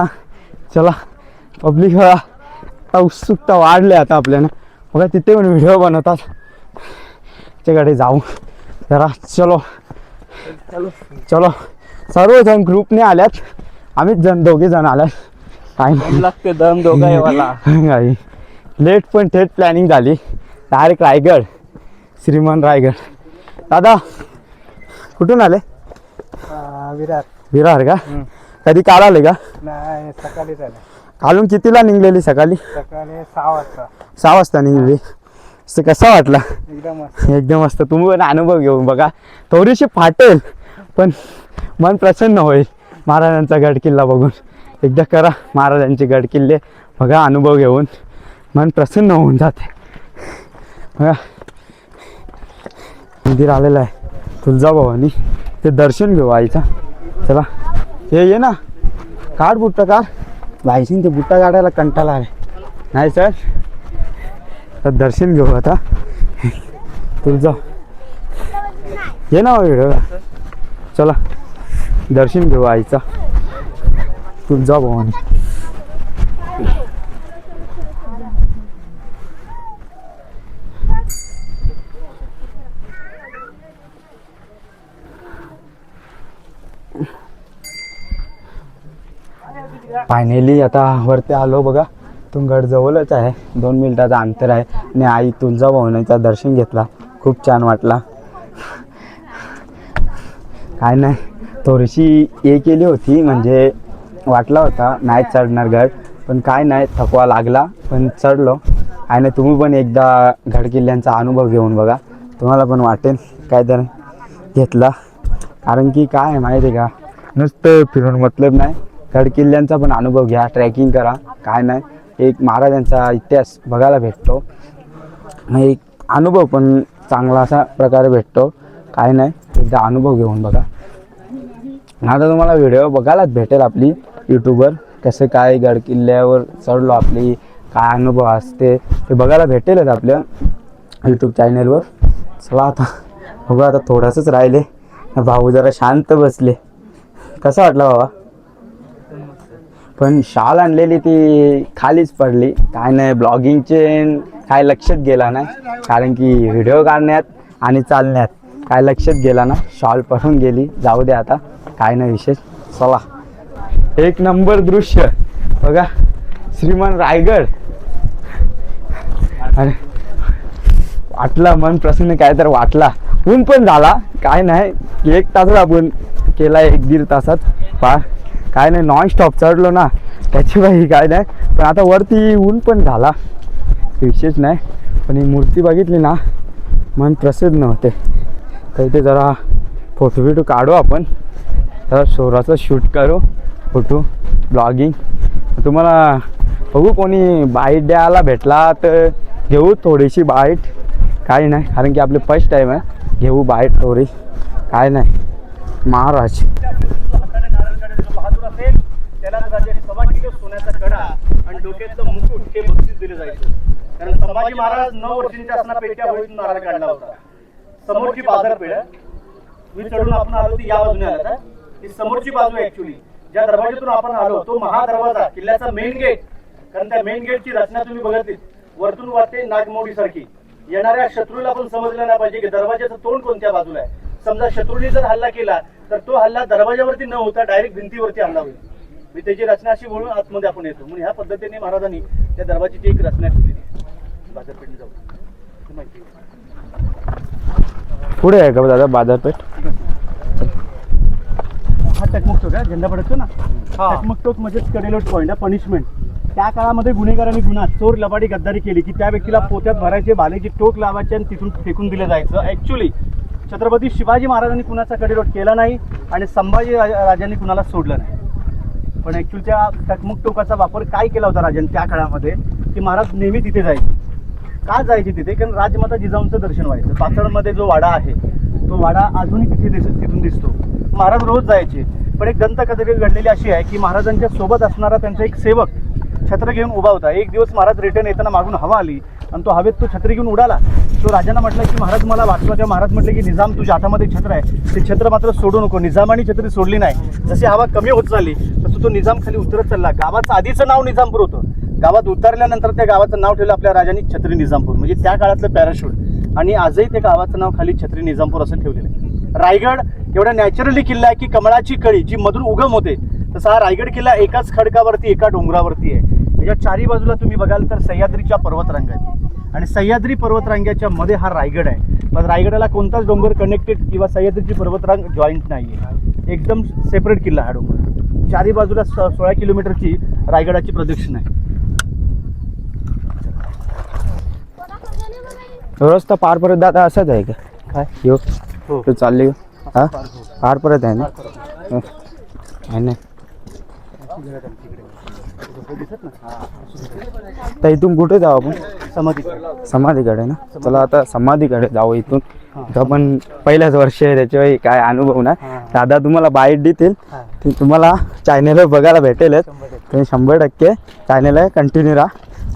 Speaker 3: चला पब्लिक आता उत्सुकता वाढली आता आपल्याला. बघा तिथे पण व्हिडिओ बनवतात, त्याच्याकडे जाऊ जरा. चलो सर्वजण ग्रुपने आल्यात, आम्हीच दोघे जण आल्यात. काय
Speaker 2: लागते दम दोघा येवाला.
Speaker 3: लेट पण थेट प्लॅनिंग झाली. डायरेक्ट रायगड, श्रीमान रायगड. दादा कुठून आले? विरार का? कधी काल आले का?
Speaker 2: नाही सकाळी झालं.
Speaker 3: कालून कितीला निघलेली? सकाळी
Speaker 2: 6 वाजता.
Speaker 3: 6 वाजता निघलेली. कसा वाटला?
Speaker 2: एकदम
Speaker 3: मस्त. तुम्ही पण अनुभव घेऊन बघा. थोडीशी फाटेल पण मन प्रसन्न होईल महाराजांचा गड किल्ला बघून. एकदा करा महाराजांचे गड किल्ले बघा, अनुभव घेऊन मन प्रसन्न होऊन जाते. बघा मंदिर आलेलं आहे तुळजाभवानी, ते दर्शन घेऊ आईचा. चला ये ना, काढ बुट्टा काढ. बाईशीन ते बुट्टा काढायला कंटाळा आले नाही सर. तर दर्शन घेऊ आता तुळजा. ये ना व्हिडिओ. चला दर्शन घेऊ आईचा तुळजाभवानी. फायनली आता वरती आलो. बघा तुम गड जवळच आहे, 2 मिनिटाचं अंतर आहे. आणि आई तुळजाभवानीचं दर्शन घेतला, खूप छान वाटला. काय नाही, थोडीशी केली होती, म्हणजे वाटला होता नाही चढणार गड, पण काय नाही थकवा लागला पण चढलो. आणि तुम्ही पण एकदा गड किल्ल्यांचा अनुभव घेऊन बघा, तुम्हाला पण वाटेल काय तर घेतला. कारण की काय आहे माहिती आहे का, नुसतं फिरून मतलब नाही, गड किल्ल्यांचा पण अनुभव घ्या, ट्रॅकिंग करा. काय नाही, एक महाराजांचा इतिहास बघायला भेटतो, एक अनुभव पण चांगला असा प्रकारे भेटतो. काय नाही, एकदा अनुभव घेऊन बघा. आता तुम्हाला व्हिडिओ बघायलाच भेटेल आपली यूट्यूबवर, कसं काय गड किल्ल्यावर चढलो, आपली काय अनुभव असते ते बघायला भेटेलच आपल्या. यूट्यूब चॅनलवर. चला आता बघू, आता थोडंसंच राहिले. भाऊ जरा शांत बसले. कसं वाटलं बाबा? पण शाल आणलेली ती खालीच पडली. काय नाही, ब्लॉगिंगचे काय लक्षात गेला नाही, कारण की व्हिडिओ काढण्यात आणि चालण्यात काय लक्षात गेला ना, शॉल पडून गेली. जाऊ दे आता, काय नाही विशेष. चला, एक नंबर दृश्य बघा, श्रीमान रायगड. आणि वाटला मन प्रसन्न, काय तर वाटला. ऊन पण झाला, काय नाही, 1 तासात आपण केला, 1-1.5 तासात पार. काय नाही, नॉन स्टॉप चढलो ना, त्याची बाई काय नाही. पण आता वरती ऊन पण झाला, विशेष नाही. पण ही मूर्ती बघितली ना, मन प्रसन्न होते. तर इथे जरा फोटो बिटो काढू आपण, जरा शोराचं शूट करू, फोटो ब्लॉगिंग. तुम्हाला बघू कोणी बाईट द्यायला भेटला तर घेऊ थोडीशी बाईट. काही नाही, कारण की आपले फर्स्ट टाईम आहे, घेऊ बाईट थोडी. काय नाही, महाराज
Speaker 2: त्याला 1.25 किलो सोन्याचा कडा आणि डोक्यातलं मुकुट हे बक्षीस दिले जायचं. कारण संभाजी महाराज 9 वर्षांच्या असताना पेट्या होळीतून नारळ काढला होता. समोरची बाजारपेठ मी चढून आपण आलो ती या बाजूने आला. ही समोरची बाजू ऍक्च्युली ज्या दरवाजातून आपण आलो तो महादरवाजा, किल्ल्याचा मेन गेट. कारण त्या मेन गेटची रचना तुम्ही बघितली, वरतून वाटते नागमोडी सारखी. येणाऱ्या शत्रूला पण समजलं नाही पाहिजे की दरवाजाचं तोंड कोणत्या बाजूला आहे. समजा शत्रूने जर हल्ला केला तर तो हल्ला दरवाजावरती न होता डायरेक्ट भिंतीवरती हल्ला होईल. मी त्याची रचना अशी म्हणून आतमध्ये आपण येतो. म्हणून ह्या पद्धतीने महाराजांनी त्या दरवाजाची एक रचना ठेवलेली आहे. बाजारपेठेत जाऊ माहिती
Speaker 3: पुढे आहे का दादा बाजारपेठ?
Speaker 2: हा टकमक टोक आहे, झेंडा पडतो ना, टकमक टोक म्हणजेच कडेलोट पॉईंट आहे, पनिशमेंट. त्या काळामध्ये गुन्हेगारांनी गुन्हा चोर लबाडी गद्दारी केली की त्या व्यक्तीला पोत्यात भरायचे, भालेची टोक लावायचे आणि तिथून फेकून दिलं जायचं. ऍक्च्युली छत्रपती शिवाजी महाराजांनी कुणाचा कडेलोट केला नाही आणि संभाजी राजांनी कुणाला सोडलं नाही. पण ऍक्च्युअली त्या टकमक टोकाचा वापर काय केला होता राजांनी त्या काळामध्ये, की महाराज नेहमी तिथे जायचे. का जायचे तिथे? कारण राजमाता जिजाऊंचं दर्शन व्हायचं. पाचडमध्ये जो वाडा आहे तो वाडा अजूनही तिथून दिसतो. महाराज रोज जायचे. पण एक दंतकथा घडलेली अशी आहे की महाराजांच्या सोबत असणारा त्यांचा एक सेवक छत्र घेऊन उभा होता. एक दिवस महाराज रिटर्न येताना मागून हवा आली आणि तो हवेत तो छत्री घेऊन उडाला. तो राजांना म्हटलं की महाराज मला वाचवा. तेव्हा महाराज म्हटले की निजाम तुझ्या हातामध्ये छत्र आहे, ते छत्र मात्र सोडू नको. निजामाने छत्री सोडली नाही. जशी हवा कमी होत चालली तसं तो निजाम खाली उतरत चालला. गावाचं आधीचं नाव निजामपूर होतं. गावात उतरल्यानंतर त्या गावाचं नाव ठेवलं आपल्या राजांनी छत्री निजामपूर, म्हणजे त्या काळातलं पॅराशूट. आणि आजही त्या गावाचं नाव खाली छत्री निजामपूर असं ठेवलेलं आहे. रायगड एवढा नॅचरली किल्ला आहे की कमळाची कळी जी मधून उगम होते तसा हा रायगड किल्ला एकाच खडकावरती एका डोंगरावरती आहे. याच्या चारी बाजूला तुम्ही बघाल तर सह्याद्रीच्या पर्वतरांगा आहेत आणि सह्याद्री पर्वतरांग्याच्या मध्ये हा रायगड आहे. पण रायगडाला कोणताच डोंगर कनेक्टेड किंवा सह्याद्रीची पर्वतरांग जॉईंट नाही आहे. एकदम सेपरेट किल्ला हा डोंगर. चारी बाजूला 16 किलोमीटरची रायगडाची प्रदक्षिणा आहे.
Speaker 3: रस्ता पार परत जाता असंच आहे का
Speaker 2: काय
Speaker 3: यो
Speaker 2: हो
Speaker 3: तो चालली हा पार परत आहे ना? आहे ना. तर इथून कुठे जाऊ आपण? समाधीकडे ना. चला आता समाधीकडे जाऊ. इथून इथं पण पहिल्याच वर्ष आहे त्याच्यावेळी काय अनुभव नाही. दादा तुम्हाला बाईट देतील, ते तुम्हाला चॅनलवर बघायला भेटेलच. तुम्ही 100% चॅनल कंटिन्यू राहा.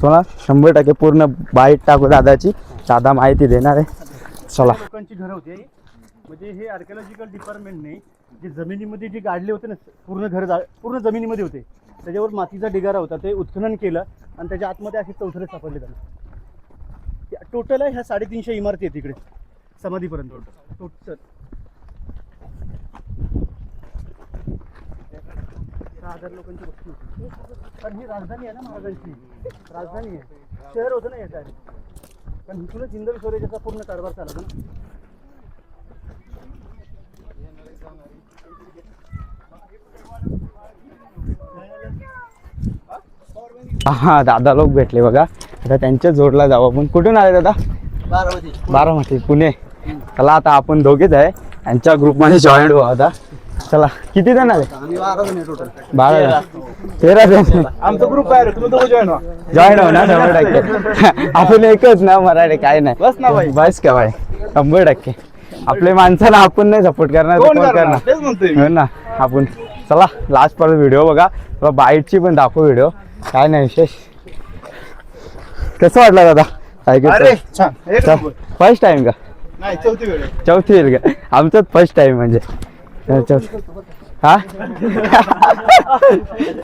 Speaker 3: तुम्हाला 100% पूर्ण बाईट टाकू दादाची. दादा माहिती देणार आहे. चला.
Speaker 2: लोकांची घरं होती म्हणजे हे आर्किओलॉजिकल डिपार्टमेंटने जे जमिनीमध्ये जे गाडले होते ना पूर्ण घर पूर्ण जमिनीमध्ये होते. त्याच्यावर मातीचा ढिगारा होता, ते उत्खनन केलं आणि त्याच्या आतमध्ये असे चौथरे सापडले त्यांना. टोटल आहे ह्या 350 इमारती आहेत इकडे समाधीपर्यंत टोटल. 6,000 लोकांची वस्ती होती. कारण ही राजधानी आहे ना महाराजांची, राजधानी आहे. शहर होतं ना याच्या कारण इथूनच हिंदवी स्वराज्याचा पूर्ण कारभार चालतो ना.
Speaker 3: हा दादा लोक भेटले बघा. आता त्यांच्या जोडला जाऊ आपण. कुठून आले दादा? बारामती पुणे. चला आता आपण दोघेच आहे यांच्या ग्रुपमध्ये जॉईन व्हा आता. चला किती जण आले? 12 13 जण
Speaker 2: आमचा ग्रुप आहे. तुम्ही दोघं जॉईन
Speaker 3: हो ना 100%. आपण एकच ना मराठी काय नाही
Speaker 2: बस ना भाई.
Speaker 3: बस का भाई 100%. आपल्या माणसाला आपण नाही सपोर्ट करणार तर कोण करणार? हो ना आपण. चला लास्ट पर्यंत व्हिडिओ बघा. तुला बाईटची पण दाखव व्हिडिओ. काय नाही विशेष. कसं वाटलं दादा?
Speaker 2: अरे छान एक नंबर.
Speaker 3: फर्स्ट टाइम का
Speaker 2: नाही चौथी वेळ आहे.
Speaker 3: चौथी येईल का आमचं फर्स्ट टाइम म्हणजे हा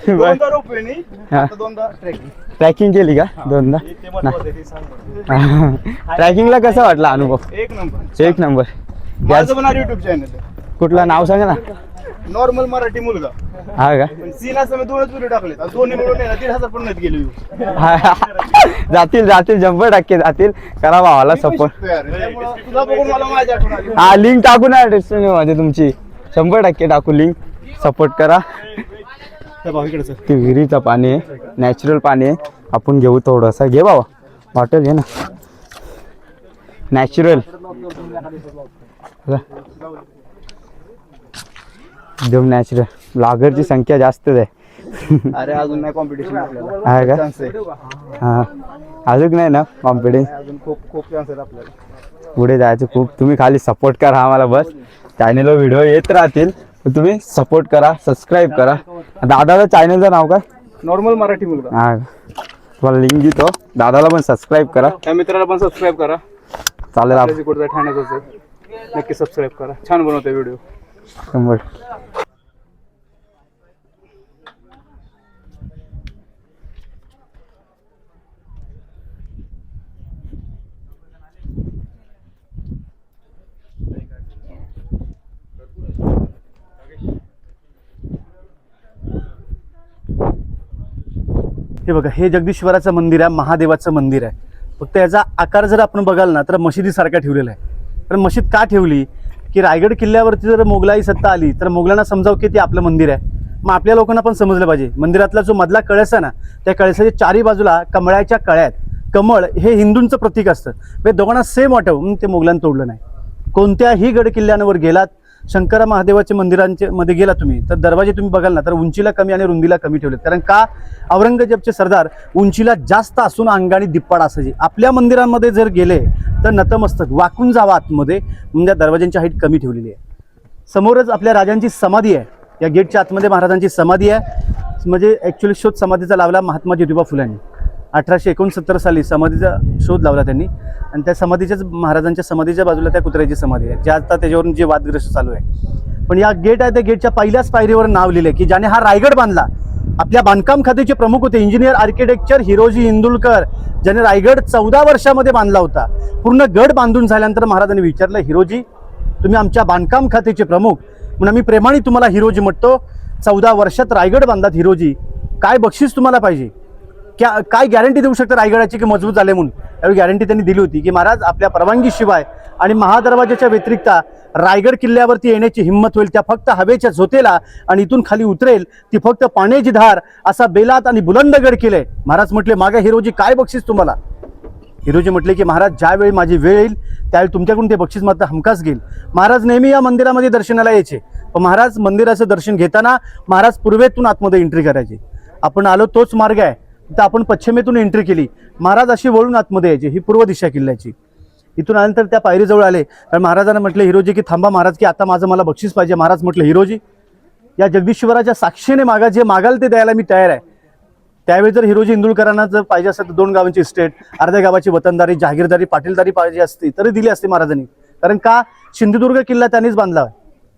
Speaker 2: दोनदा रोपवे नाही,
Speaker 3: हा.
Speaker 2: आता दोनदा ट्रेकिंग.
Speaker 3: ट्रॅकिंग केली का दोनदा
Speaker 2: ते महत्वाचं आहे, ते सांग बरं.
Speaker 3: ट्रॅकिंगला कसा वाटला अनुभव
Speaker 2: एक नंबर.
Speaker 3: एक नंबर
Speaker 2: माझं पण युट्यूब चॅनल आहे,
Speaker 3: कुठलं नाव सांगा ना
Speaker 2: नॉर्मल मराठी मुलगा.
Speaker 3: हा का
Speaker 2: पण सीन असं मी 2च व्हिडिओ टाकले, दोन्ही मिळून आहे ना 1,500 पण नाही गेले views.
Speaker 3: जातील 100% जातील करा भावाला सपोर्ट
Speaker 2: त्यामुळं तुला बघून मला माझी आठवण आली.
Speaker 3: हा लिंक टाकू ना डिस्क्रिप्शन मध्ये तुमची 100% टाकू लिंक सपोर्ट करा
Speaker 2: त्या भावीकडे
Speaker 3: ते विहिरीचं पाणी आहे नॅचरल पाणी आहे आपण घेऊ थोडंसं घे बाबा बॉटल घे ना नॅचरल एकदम नॅचरल लागरची संख्या जास्त आहे
Speaker 2: अरे अजून नाही कॉम्पिटिशन आपल्याला.
Speaker 3: आहे का
Speaker 2: चान्स आहे
Speaker 3: हां अजून नाही ना कॉन्फिडन्स
Speaker 2: अजून खूप खूप चान्स आहेत आपल्याला.
Speaker 3: पुढे जायचं खूप तुम्ही खाली सपोर्ट करा आम्हाला बस चॅनलवर व्हिडिओ येत राहतील तुम्ही सपोर्ट करा सबस्क्राईब करा दादाचं चॅनलचं नाव काय
Speaker 2: नॉर्मल मराठी मुलगा.
Speaker 3: हां तुम्हाला लिंक देतो दादाला पण सबस्क्राईब करा
Speaker 2: त्या मित्राला पण सबस्क्राईब करा.
Speaker 3: चालेल
Speaker 2: आपल्या कुठं ठाण्यातच आहे, नक्की सबस्क्राईब करा. छान बनवतोय व्हिडिओ.
Speaker 3: 100
Speaker 2: हे बघा हे जगदीश्वराचं मंदिर आहे, महादेवाचं मंदिर आहे. फक्त याचा आकार जर आपण बघाल ना तर मशिदीसारखा ठेवलेला आहे. पण मशीद का ठेवली की रायगड किल्ल्यावरती जर मोगलाई सत्ता आली तर मोगलांना समजावं की ते आपलं मंदिर आहे. मग आपल्या लोकांना पण समजलं पाहिजे मंदिरातला जो मधला कळस आहे ना त्या कळसाच्या चारी बाजूला कमळाच्या कळ्यात कमळ हे हिंदूंचं प्रतीक असतं. हे दोघांना सेम वाटावं म्हणून ते मोगलांना तोडलं नाही. कोणत्याही गड किल्ल्यांवर गेलात शंकरा महादेवाच्या मंदिरांच्या मध्ये गेला तुम्ही तर दरवाजे तुम्ही बघाल ना तर उंचीला कमी आणि रुंदीला कमी ठेवलेत. कारण का औरंगजेबचे सरदार उंचीला जास्त असून अंगाने दिप्पाड असायचे. आपल्या मंदिरांमध्ये जर गेले तर नतमस्तक वाकून जावं आतमध्ये म्हणजे दरवाज्यांची हाईट कमी ठेवलेली आहे. समोरच आपल्या राजांची समाधी आहे. या गेटच्या आतमध्ये महाराजांची समाधी आहे. म्हणजे ॲक्च्युली शोध समाधीचा लावला महात्मा ज्योतिबा फुल्यांनी 1869 साली समाधीचा शोध लावला त्यांनी. आणि त्या समाधीच्याच महाराजांच्या समाधीच्या बाजूला त्या कुत्र्याची समाधी आहे, ज्या आता त्याच्यावरून जे वादग्रस्त चालू आहे. पण या गेट आहे त्या गेटच्या पहिल्याच पायरीवर नाव लिहिलं की ज्याने हा रायगड बांधला. आपल्या बांधकाम खात्याचे प्रमुख होते इंजिनियर आर्किटेक्चर हिरोजी इंदुलकर, ज्याने रायगड 14 वर्षामध्ये बांधला होता. पूर्ण गड बांधून झाल्यानंतर महाराजांनी विचारलं हिरोजी तुम्ही आमच्या बांधकाम खात्याचे प्रमुख म्हणून आम्ही प्रेमाने तुम्हाला हिरोजी म्हणतो. 14 वर्षात रायगड बांधलात हिरोजी, काय बक्षीस तुम्हाला पाहिजे, काय गॅरंटी देऊ शकता रायगडाची की मजबूत झाले म्हणून. त्यावेळी गॅरंटी त्यांनी दिली होती की महाराज आपल्या परवानगीशिवाय आणि महादरवाजाच्या व्यतिरिक्त रायगड किल्ल्यावरती येण्याची हिंमत होईल त्या फक्त हवेच्या झोतेला आणि इथून खाली उतरेल ती फक्त पाण्याची धार असा बेलात आणि बुलंद गड केलंय. महाराज म्हटले मागे हिरोजी काय बक्षीस तुम्हाला. हिरोजी म्हटले की महाराज ज्यावेळी माझी वेळ येईल त्यावेळी तुमच्याकडून ते बक्षीस मात्र हमखास घेईल. महाराज नेहमी या मंदिरामध्ये दर्शनाला यायचे पण महाराज मंदिराचं दर्शन घेताना महाराज पूर्वेतून आतमध्ये एंट्री करायचे. आपण आलो तोच मार्ग आहे तर आपण पश्चिमेतून एंट्री केली. महाराज अशी वळून आतमध्ये यायचे. ही पूर्व दिशा किल्ल्याची. इथून आल्यानंतर त्या पायरीजवळ आले तर महाराजांना म्हटलं हिरोजी की थांबा महाराज की आता माझं मला बक्षीस पाहिजे. महाराज म्हटलं हिरोजी या जगदीश्वराच्या साक्षीने मागा जे मागाल ते द्यायला मी तयार आहे. त्यावेळी जर हिरोजी इंदुलकरांना जर पाहिजे असेल तर 2 गावांची इस्टेट, अर्ध्या गावाची वतनदारी, जहागीरदारी, पाटीलदारी पाहिजे असती तरी दिली असती महाराजांनी. कारण का सिंधुदुर्ग किल्ला त्यांनीच बांधला आहे,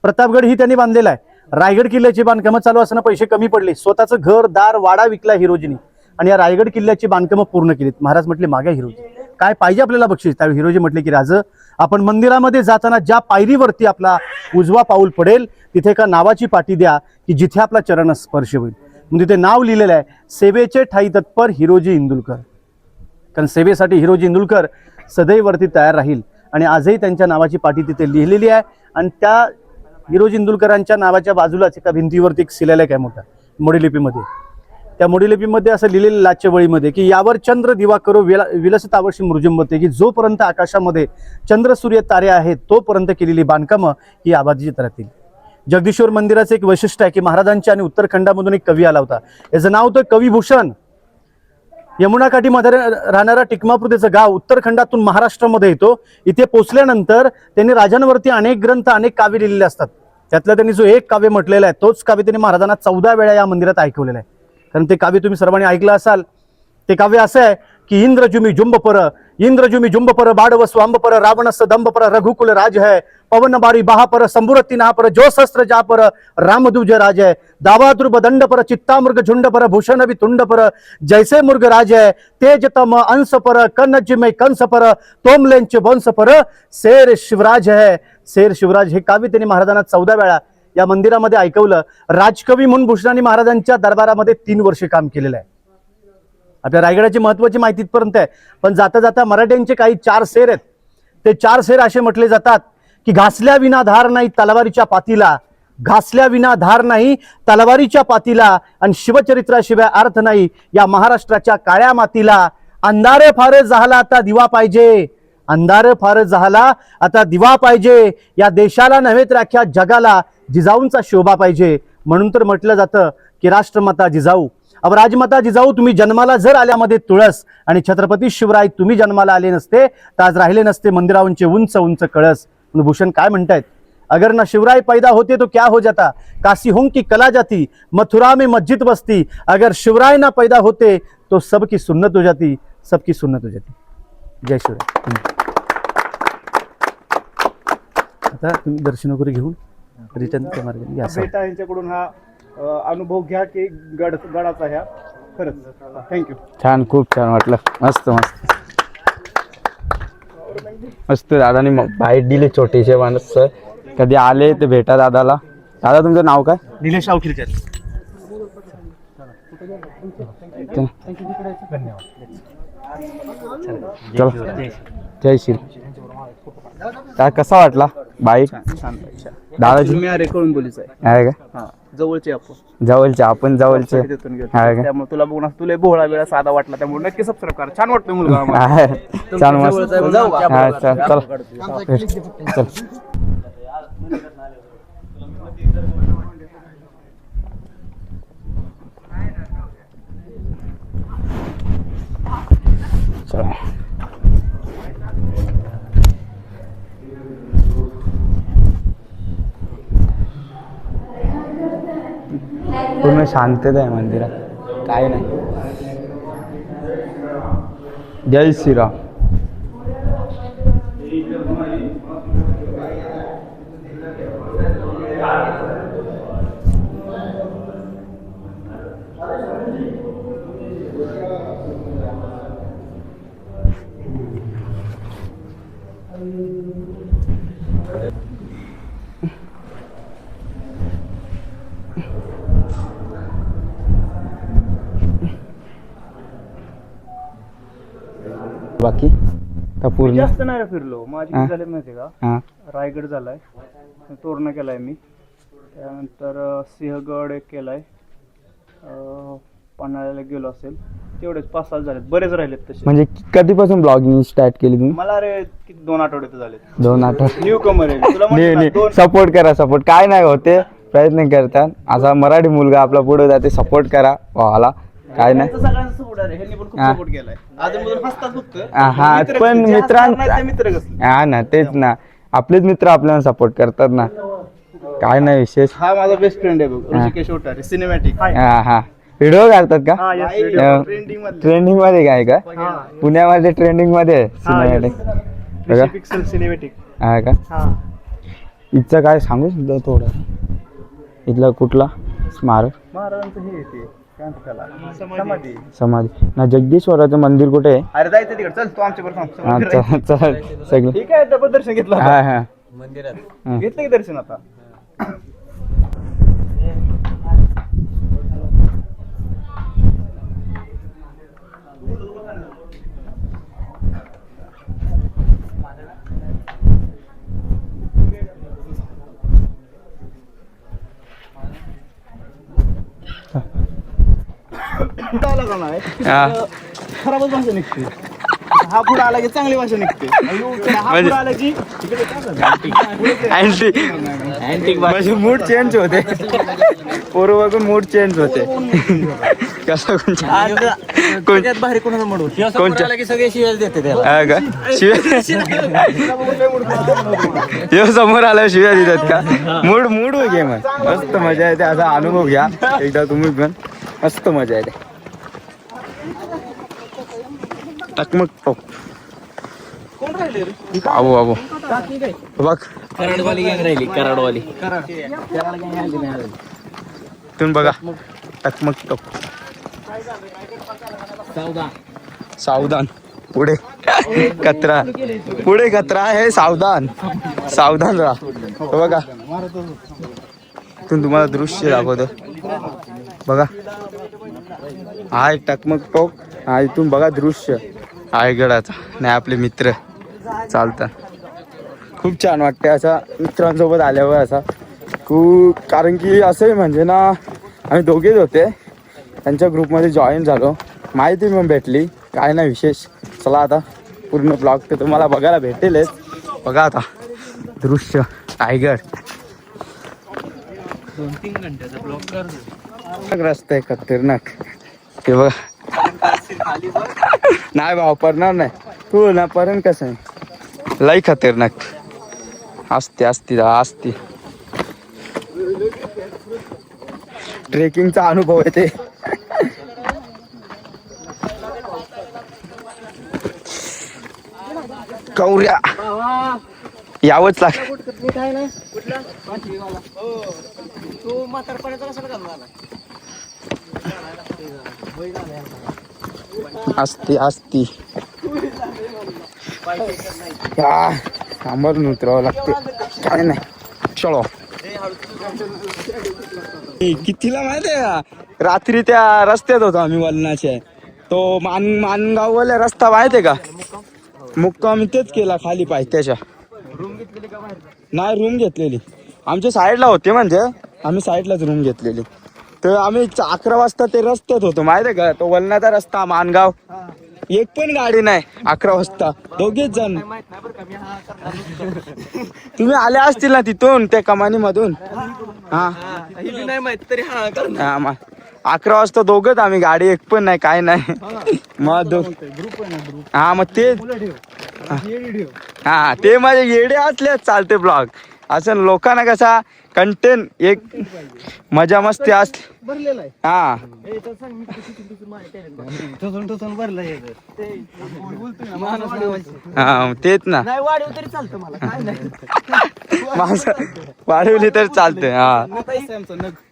Speaker 2: प्रतापगड ही त्यांनी बांधलेला आहे. रायगड किल्ल्याची बांधकामं चालू असताना पैसे कमी पडले, स्वतःचं घर दार वाडा विकला हिरोजीनी आणि या रायगड किल्ल्याची बांधकामं पूर्ण केलीत. महाराज म्हटले मागे हिरोजी काय पाहिजे आपल्याला बक्षीस. त्यावेळी हिरोजी म्हटले की राज आपण मंदिरामध्ये जाताना ज्या पायरीवरती आपला उजवा पाऊल पडेल तिथे एका नावाची पाटी द्या की जिथे आपला चरण स्पर्श होईल. म्हणजे तिथे नाव लिहिलेलं आहे सेवेचे ठाई तत्पर हिरोजी इंदुलकर. कारण सेवेसाठी हिरोजी इंदुलकर सदैवरती तयार राहील आणि आजही त्यांच्या नावाची पाटी तिथे लिहिलेली आहे. आणि त्या हिरोजी इंदुलकरांच्या नावाच्या बाजूलाच एका भिंतीवरती एक शिलालेख आहे मोठा मोडीलिपीमध्ये. त्या मोडीलिपीमध्ये असं लिहिलेलं लाचवळीमध्ये की यावर चंद्र दिवा करो विलसतावशी मृजुंबते की जोपर्यंत आकाशामध्ये चंद्र सूर्य तारे आहेत तोपर्यंत केलेली बांधकामं ही आबाजीत राहतील. जगदीश्वर मंदिराचं एक वैशिष्ट्य आहे की महाराजांच्या आणि उत्तराखंडामधून एक कवी आला होता. याचं नाव होतं कविभूषण. यमुनाकाठीमध्ये राहणारा टिकमापुर गाव उत्तराखंडातून महाराष्ट्रामध्ये येतो. इथे पोचल्यानंतर त्यांनी राजांवरती अनेक ग्रंथ अनेक काव्य लिहिलेले असतात. त्यातलं त्यांनी जो एक काव्य म्हटलेलं आहे तोच काव्य त्यांनी महाराजांना 14 वेळा या मंदिरात ऐकवलेलं आहे. कारण ते काव्य तुम्ही सर्वांनी ऐकलं असाल. ते काव्य असं आहे की इंद्रजुमी जुंबपर बाडवसु अंबपर रावणस दंबपर रघुकुल राज है पवन बारी बहापर संबुरती नापर जो शस्त्र जापर रामदूज राज है दावाद्रुब दंड पर चित्तामृग झुंड पर भूषण भी तुंड पर जैसे मुर्ग राज है तेज तम अंश पर कनज में कंस पर तोमलेंच वंश पर शेर शिवराज है शेर शिवराज हे काव्य त्यांनी महाराजांना 14 वेळा या मंदिरामध्ये ऐकवलं. राजकवी म्हणून भूषणानी महाराजांच्या दरबारामध्ये 3 वर्ष काम केलेलं आहे. आपल्या रायगडाची महत्वाची माहिती इथपर्यंत आहे, पण जाता जाता मराठ्यांचे काही 4 शेर आहेत. ते 4 शेर असे म्हटले जातात की घासल्या विना धार नाही तलवारीच्या पातीला, घासल्या विना धार नाही तलवारीच्या पातीला, आणि शिवचरित्राशिवाय अर्थ नाही या महाराष्ट्राच्या काळ्या मातीला. अंधारे फार झाला आता दिवा पाहिजे, अंधार फार झाला आता दिवा पाहिजे, या देशाला नव्हे तर अख्ख्या जगाला जिजाऊंचा शोभा पाहिजे. म्हणून तर म्हटलं जातं की राष्ट्रमाता जिजाऊ. अब राजमाता जिजाऊ तुम्ही जन्माला जर आल्यामध्ये तुळस, आणि छत्रपती शिवराय तुम्ही जन्माला आले नसते तर आज राहिले नसते मंदिरांचे उंच उंच कळस. म्हणून भूषण काय म्हणतायत, अगर ना शिवराय पैदा होते तो क्या हो जाता, काशी हों की कला जाती, मथुरा में मस्जिद बसती, अगर शिवराय ना पैदा होते तो सबकी सुन्नत हो जाती, सबकी सुन्नत हो जाती. जय शिवराय. आता तुम्ही दर्शन वगैरे घेऊन रिटर्न मार्गाने घ्या. बेटा यांच्याकडून हा अनुभव घ्या की गडाचा ह्या खरंच थँक्यू.
Speaker 3: छान, खूप छान वाटलं. मस्त मस्त मस्त. दादानी बाईट दिली छोटीशी माणूस. कधी आले ते भेटा दादाला. दादा तुमचं नाव काय?
Speaker 2: निलेश आवखिरकर.
Speaker 3: चलो, जय श्री. काय कसा वाटला बाईट दादाची?
Speaker 2: मी रेकॉर्डून बोलीच
Speaker 3: आहे का?
Speaker 2: जवळचे आपण
Speaker 3: जवळचे
Speaker 2: त्यामुळे तुला बघून तुला भोळा वेळा साधा वाटला, त्यामुळे नक्की सबस्क्राईब करा. छान वाटतोय मुलगा.
Speaker 3: छान मस्त. हा चल चल चल. चला. पूर्ण शांतता आहे मंदिरात, काय नाही. जय श्रीराम. बाकी का पूर्ण
Speaker 2: जास्त नाही फिरलो. माझी
Speaker 3: हा.
Speaker 2: झाले माहिती का,
Speaker 3: हा
Speaker 2: रायगड झालाय, तोरणा केलाय मी, त्यानंतर सिंहगड एक केलाय, पन्हाळ्याला गेलो असेल, तेवढेच 5-7 झालेत. बरेच राहिलेत तसे.
Speaker 3: म्हणजे कधीपासून ब्लॉगिंग स्टार्ट केली तुम्ही?
Speaker 2: मला अरे किती 2 आठवडे तर झालेत.
Speaker 3: 2 आठवडे.
Speaker 2: न्यू कमर आहे तुला म्हणलं ना, 2
Speaker 3: सपोर्ट करा. सपोर्ट काय नाही होते, प्रयत्न करतात. असा मराठी मुलगा आपला पुढे जाते, सपोर्ट करा भावाला. काय नाही.
Speaker 2: सगळ्यांचा सपोर्ट आहे. ह्यांनी पण खूप
Speaker 3: हा.
Speaker 2: सपोर्ट केलाय. अजून हसतात फक्त.
Speaker 3: हा
Speaker 2: मित्र
Speaker 3: पण
Speaker 2: जे हसणार नाही ते
Speaker 3: मित्रांचा
Speaker 2: मित्र कसले.
Speaker 3: हा ना, तेच ना, आपलेच मित्र आपल्याला सपोर्ट करतात ना. काय नाही विशेष.
Speaker 2: हा माझा बेस्ट फ्रेंड आहे बघ, ऋषिकेश ओटारे, सिनेमॅटिक.
Speaker 3: हा हा. व्हिडिओ काढतात का?
Speaker 2: ट्रेंडिंग मध्ये.
Speaker 3: ट्रेंडिंग मध्ये काय का? पुण्यामध्ये ट्रेंडिंग मध्ये सिनेमॅटिक बघा.
Speaker 2: Pixel cinematic.
Speaker 3: हा का? इथचं काय सांगू सुद्धा थोडं. इथला कुठला स्मारक?
Speaker 2: महाराजांचं हे येते काय म्हणतात त्याला, समाधी.
Speaker 3: समाधी ना. जगदीश्वराचं मंदिर कुठे आहे?
Speaker 2: अरे जायचं तिकडे, चल तू आमच्या बरोबर.
Speaker 3: हा चल चल सगळं.
Speaker 2: ठीक आहे, डबल दर्शन घेतलं
Speaker 3: हा
Speaker 2: आता.
Speaker 3: हा.
Speaker 2: घेतलं की दर्शन आता.
Speaker 3: हा.
Speaker 2: खराबच भाषा निघते. हा पुढे आला की चांगली भाषा निघते. हा पुढे आला की
Speaker 3: म्हणजे मूड चेंज होते. पोरं बघून मूड चेंज होते. कसं कोणत्यात भारी कोणाला म्हणू कोणत्या की सगळे शिव्याच देते त्याला का? शिव्या समोर आला शिव्या देतात का? मूड मूड घे मग. मस्त मजा येते. असा अनुभव घ्या एकदा तुम्ही पण. मस्त मजा येते. टकमक टोक. बाबू बाबू बघ
Speaker 6: कराडवाली गँग राहिली कराडवाली.
Speaker 3: तुम्ही बघा टकमक टोक. सावधान पुढे कचरा, पुढे कचरा आहे, सावधान सावधान राहा. बघा तुम्हाला दृश्य दाखवतो बघा. हा एक टकमक टोक. हा इथून बघा दृश्य रायगडाचा. नाही आपले मित्र चालतात. खूप छान वाटते असा मित्रांसोबत आल्यावर असा खूप. कारण की असंही म्हणजे ना आम्ही दोघेच होते त्यांच्या ग्रुपमध्ये जॉईन झालो. माहिती पण भेटली काय ना विशेष. चला आता पूर्ण ब्लॉग तर तुम्हाला बघायला भेटेलच. बघा आता दृश्य रायगड.
Speaker 6: 2-3 घंट्याचा ब्लॉग कर.
Speaker 3: रस्ता आहे खतरनाक. ते बघा नाही भाव पडणार नाही. तू ना पर्यंत कसं आहे लई खतरनाक असते असते असते. ट्रेकिंगचा अनुभव आहे ते. कौऱ्या यावंच लाग. असती असती सांभाळून उतरावं लागते. काय नाही चलो. कितीला माहिती आहे का रात्री त्या रस्त्यात होतो आम्ही वलनाचे. तो मानगाववाला रस्ता माहिती आहे का. मुक्काम आम्ही तेच केला खाली पायथ्याच्या. नाही रूम घेतलेली आमच्या साईडला होते. म्हणजे आम्ही साईडलाच रूम घेतलेली. तर आम्ही 11 वाजता ते रस्त्यात होतो माहिती आहे का. तो वलनाचा रस्ता मानगाव. एक पण गाडी नाही 11 वाजता. दोघेच जण. तुम्ही आले असतील ना तिथून त्या कमानी मधून. हा
Speaker 6: नाही माहित तरी हा
Speaker 3: 11 वाजता दोघंच आम्ही. गाडी एक पण नाही काय नाही. मग हा मग ते हा ते माझे येडे असलेच चालते ब्लॉग. असं लोकांना कसा कंटेंट एक मजा मस्ती असली. हा हा तेच ना. माझं वाढवली तर चालते. हा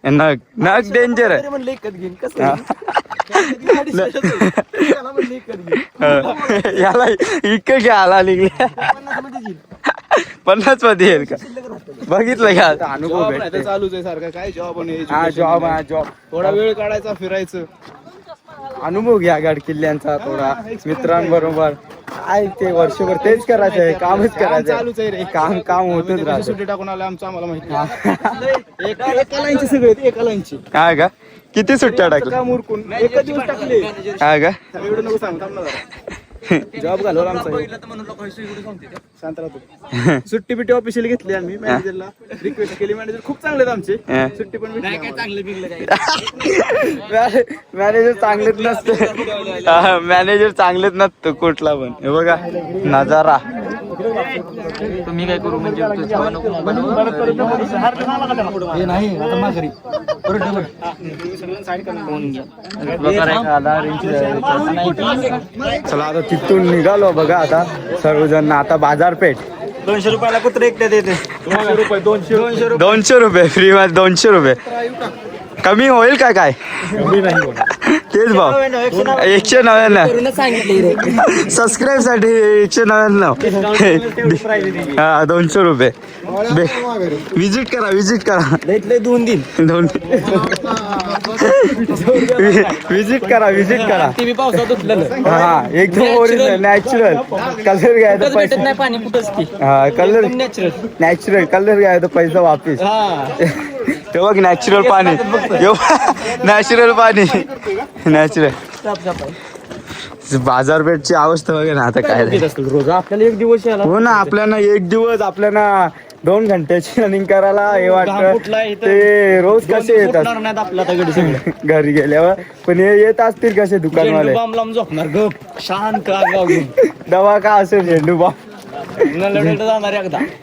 Speaker 3: नग नग डेंजर आहे. याला इकडे घ्यायला निघले 50 मध्ये येईल का. बघितलं का अनुभव भेटते.
Speaker 2: चालूच आहे सारखं. काय जॉब
Speaker 3: हा जॉब हा जॉब.
Speaker 2: थोडा वेळ काढायचा फिरायचं.
Speaker 3: अनुभव घ्या गड किल्ल्यांचा थोडा मित्रांबरोबर. काय ते वर्षभर तेच करायचं आहे. कामच करायचं
Speaker 2: चालूच आहे रे.
Speaker 3: काम काम होतच राहतं.
Speaker 2: सुट्टी टाकून आलं आमचं आम्हाला माहिती नाही. एका लाईनची सगळे एका लाईनची.
Speaker 3: हा का किती सुट्ट्या टाकल्या.
Speaker 2: काम उरकून एकच दिवस टाकले.
Speaker 3: हा का
Speaker 2: एवढं नको सांग थांब ना जरा. जॉब घालवला आमचा. शांत राहतो. सुट्टी बिट्टी ऑफिशियली घेतली आम्ही. मॅनेजरला रिक्वेस्ट केली. मॅनेजर खूप चांगले आहेत आमचे. सुट्टी पण
Speaker 3: मॅनेजर चांगलेच नसते. मॅनेजर चांगलेच नसतं कुठला पण. हे बघा नजारा.
Speaker 6: तुम्ही काय करू म्हणजे
Speaker 3: चला आता तिथून निघालो बघा आता सर्वजण. आता बाजारपेठ.
Speaker 2: 200 रुपयाला कुत्रे एकट्यात येते.
Speaker 3: 200 रुपये फ्री मध्ये 200 रुपये. कमी होईल का काय. तेच भाऊ 199 सबस्क्राईब साठी 199. हा 200 रुपये. विजिट करा विजिट करा.
Speaker 2: 2 दिन
Speaker 3: विजिट करा विजिट करा.
Speaker 6: टीव्ही पावसात उठलेलं
Speaker 3: हा एकदम ओरिजिनल नॅचरल कलर घ्यायचा पैसा.
Speaker 6: नाही पाणी कुठंच की
Speaker 3: हा कलर
Speaker 6: नॅचरल.
Speaker 3: नॅचरल कलर घ्यायचा पैसा वापिस. ते बघ नॅचरल पाणी. नॅचरल पाणी नॅचरल. बाजारपेठची अवस्था बघा ना आता काय.
Speaker 6: रोज आपल्याला एक दिवस यायला
Speaker 3: हो ना आपल्याला एक दिवस आपल्याला 2 घंट्याची रनिंग करायला हे वाटत. ते रोज कसे येतात
Speaker 6: आपला गडी सगळं
Speaker 3: घरी गेल्यावर. पण हे येत असतील कसे दुकानवाले.
Speaker 6: लांब लांब झोपणार गप शांत गाव घेऊन.
Speaker 3: दवा का असेल झेंडू बाम.
Speaker 6: जाणार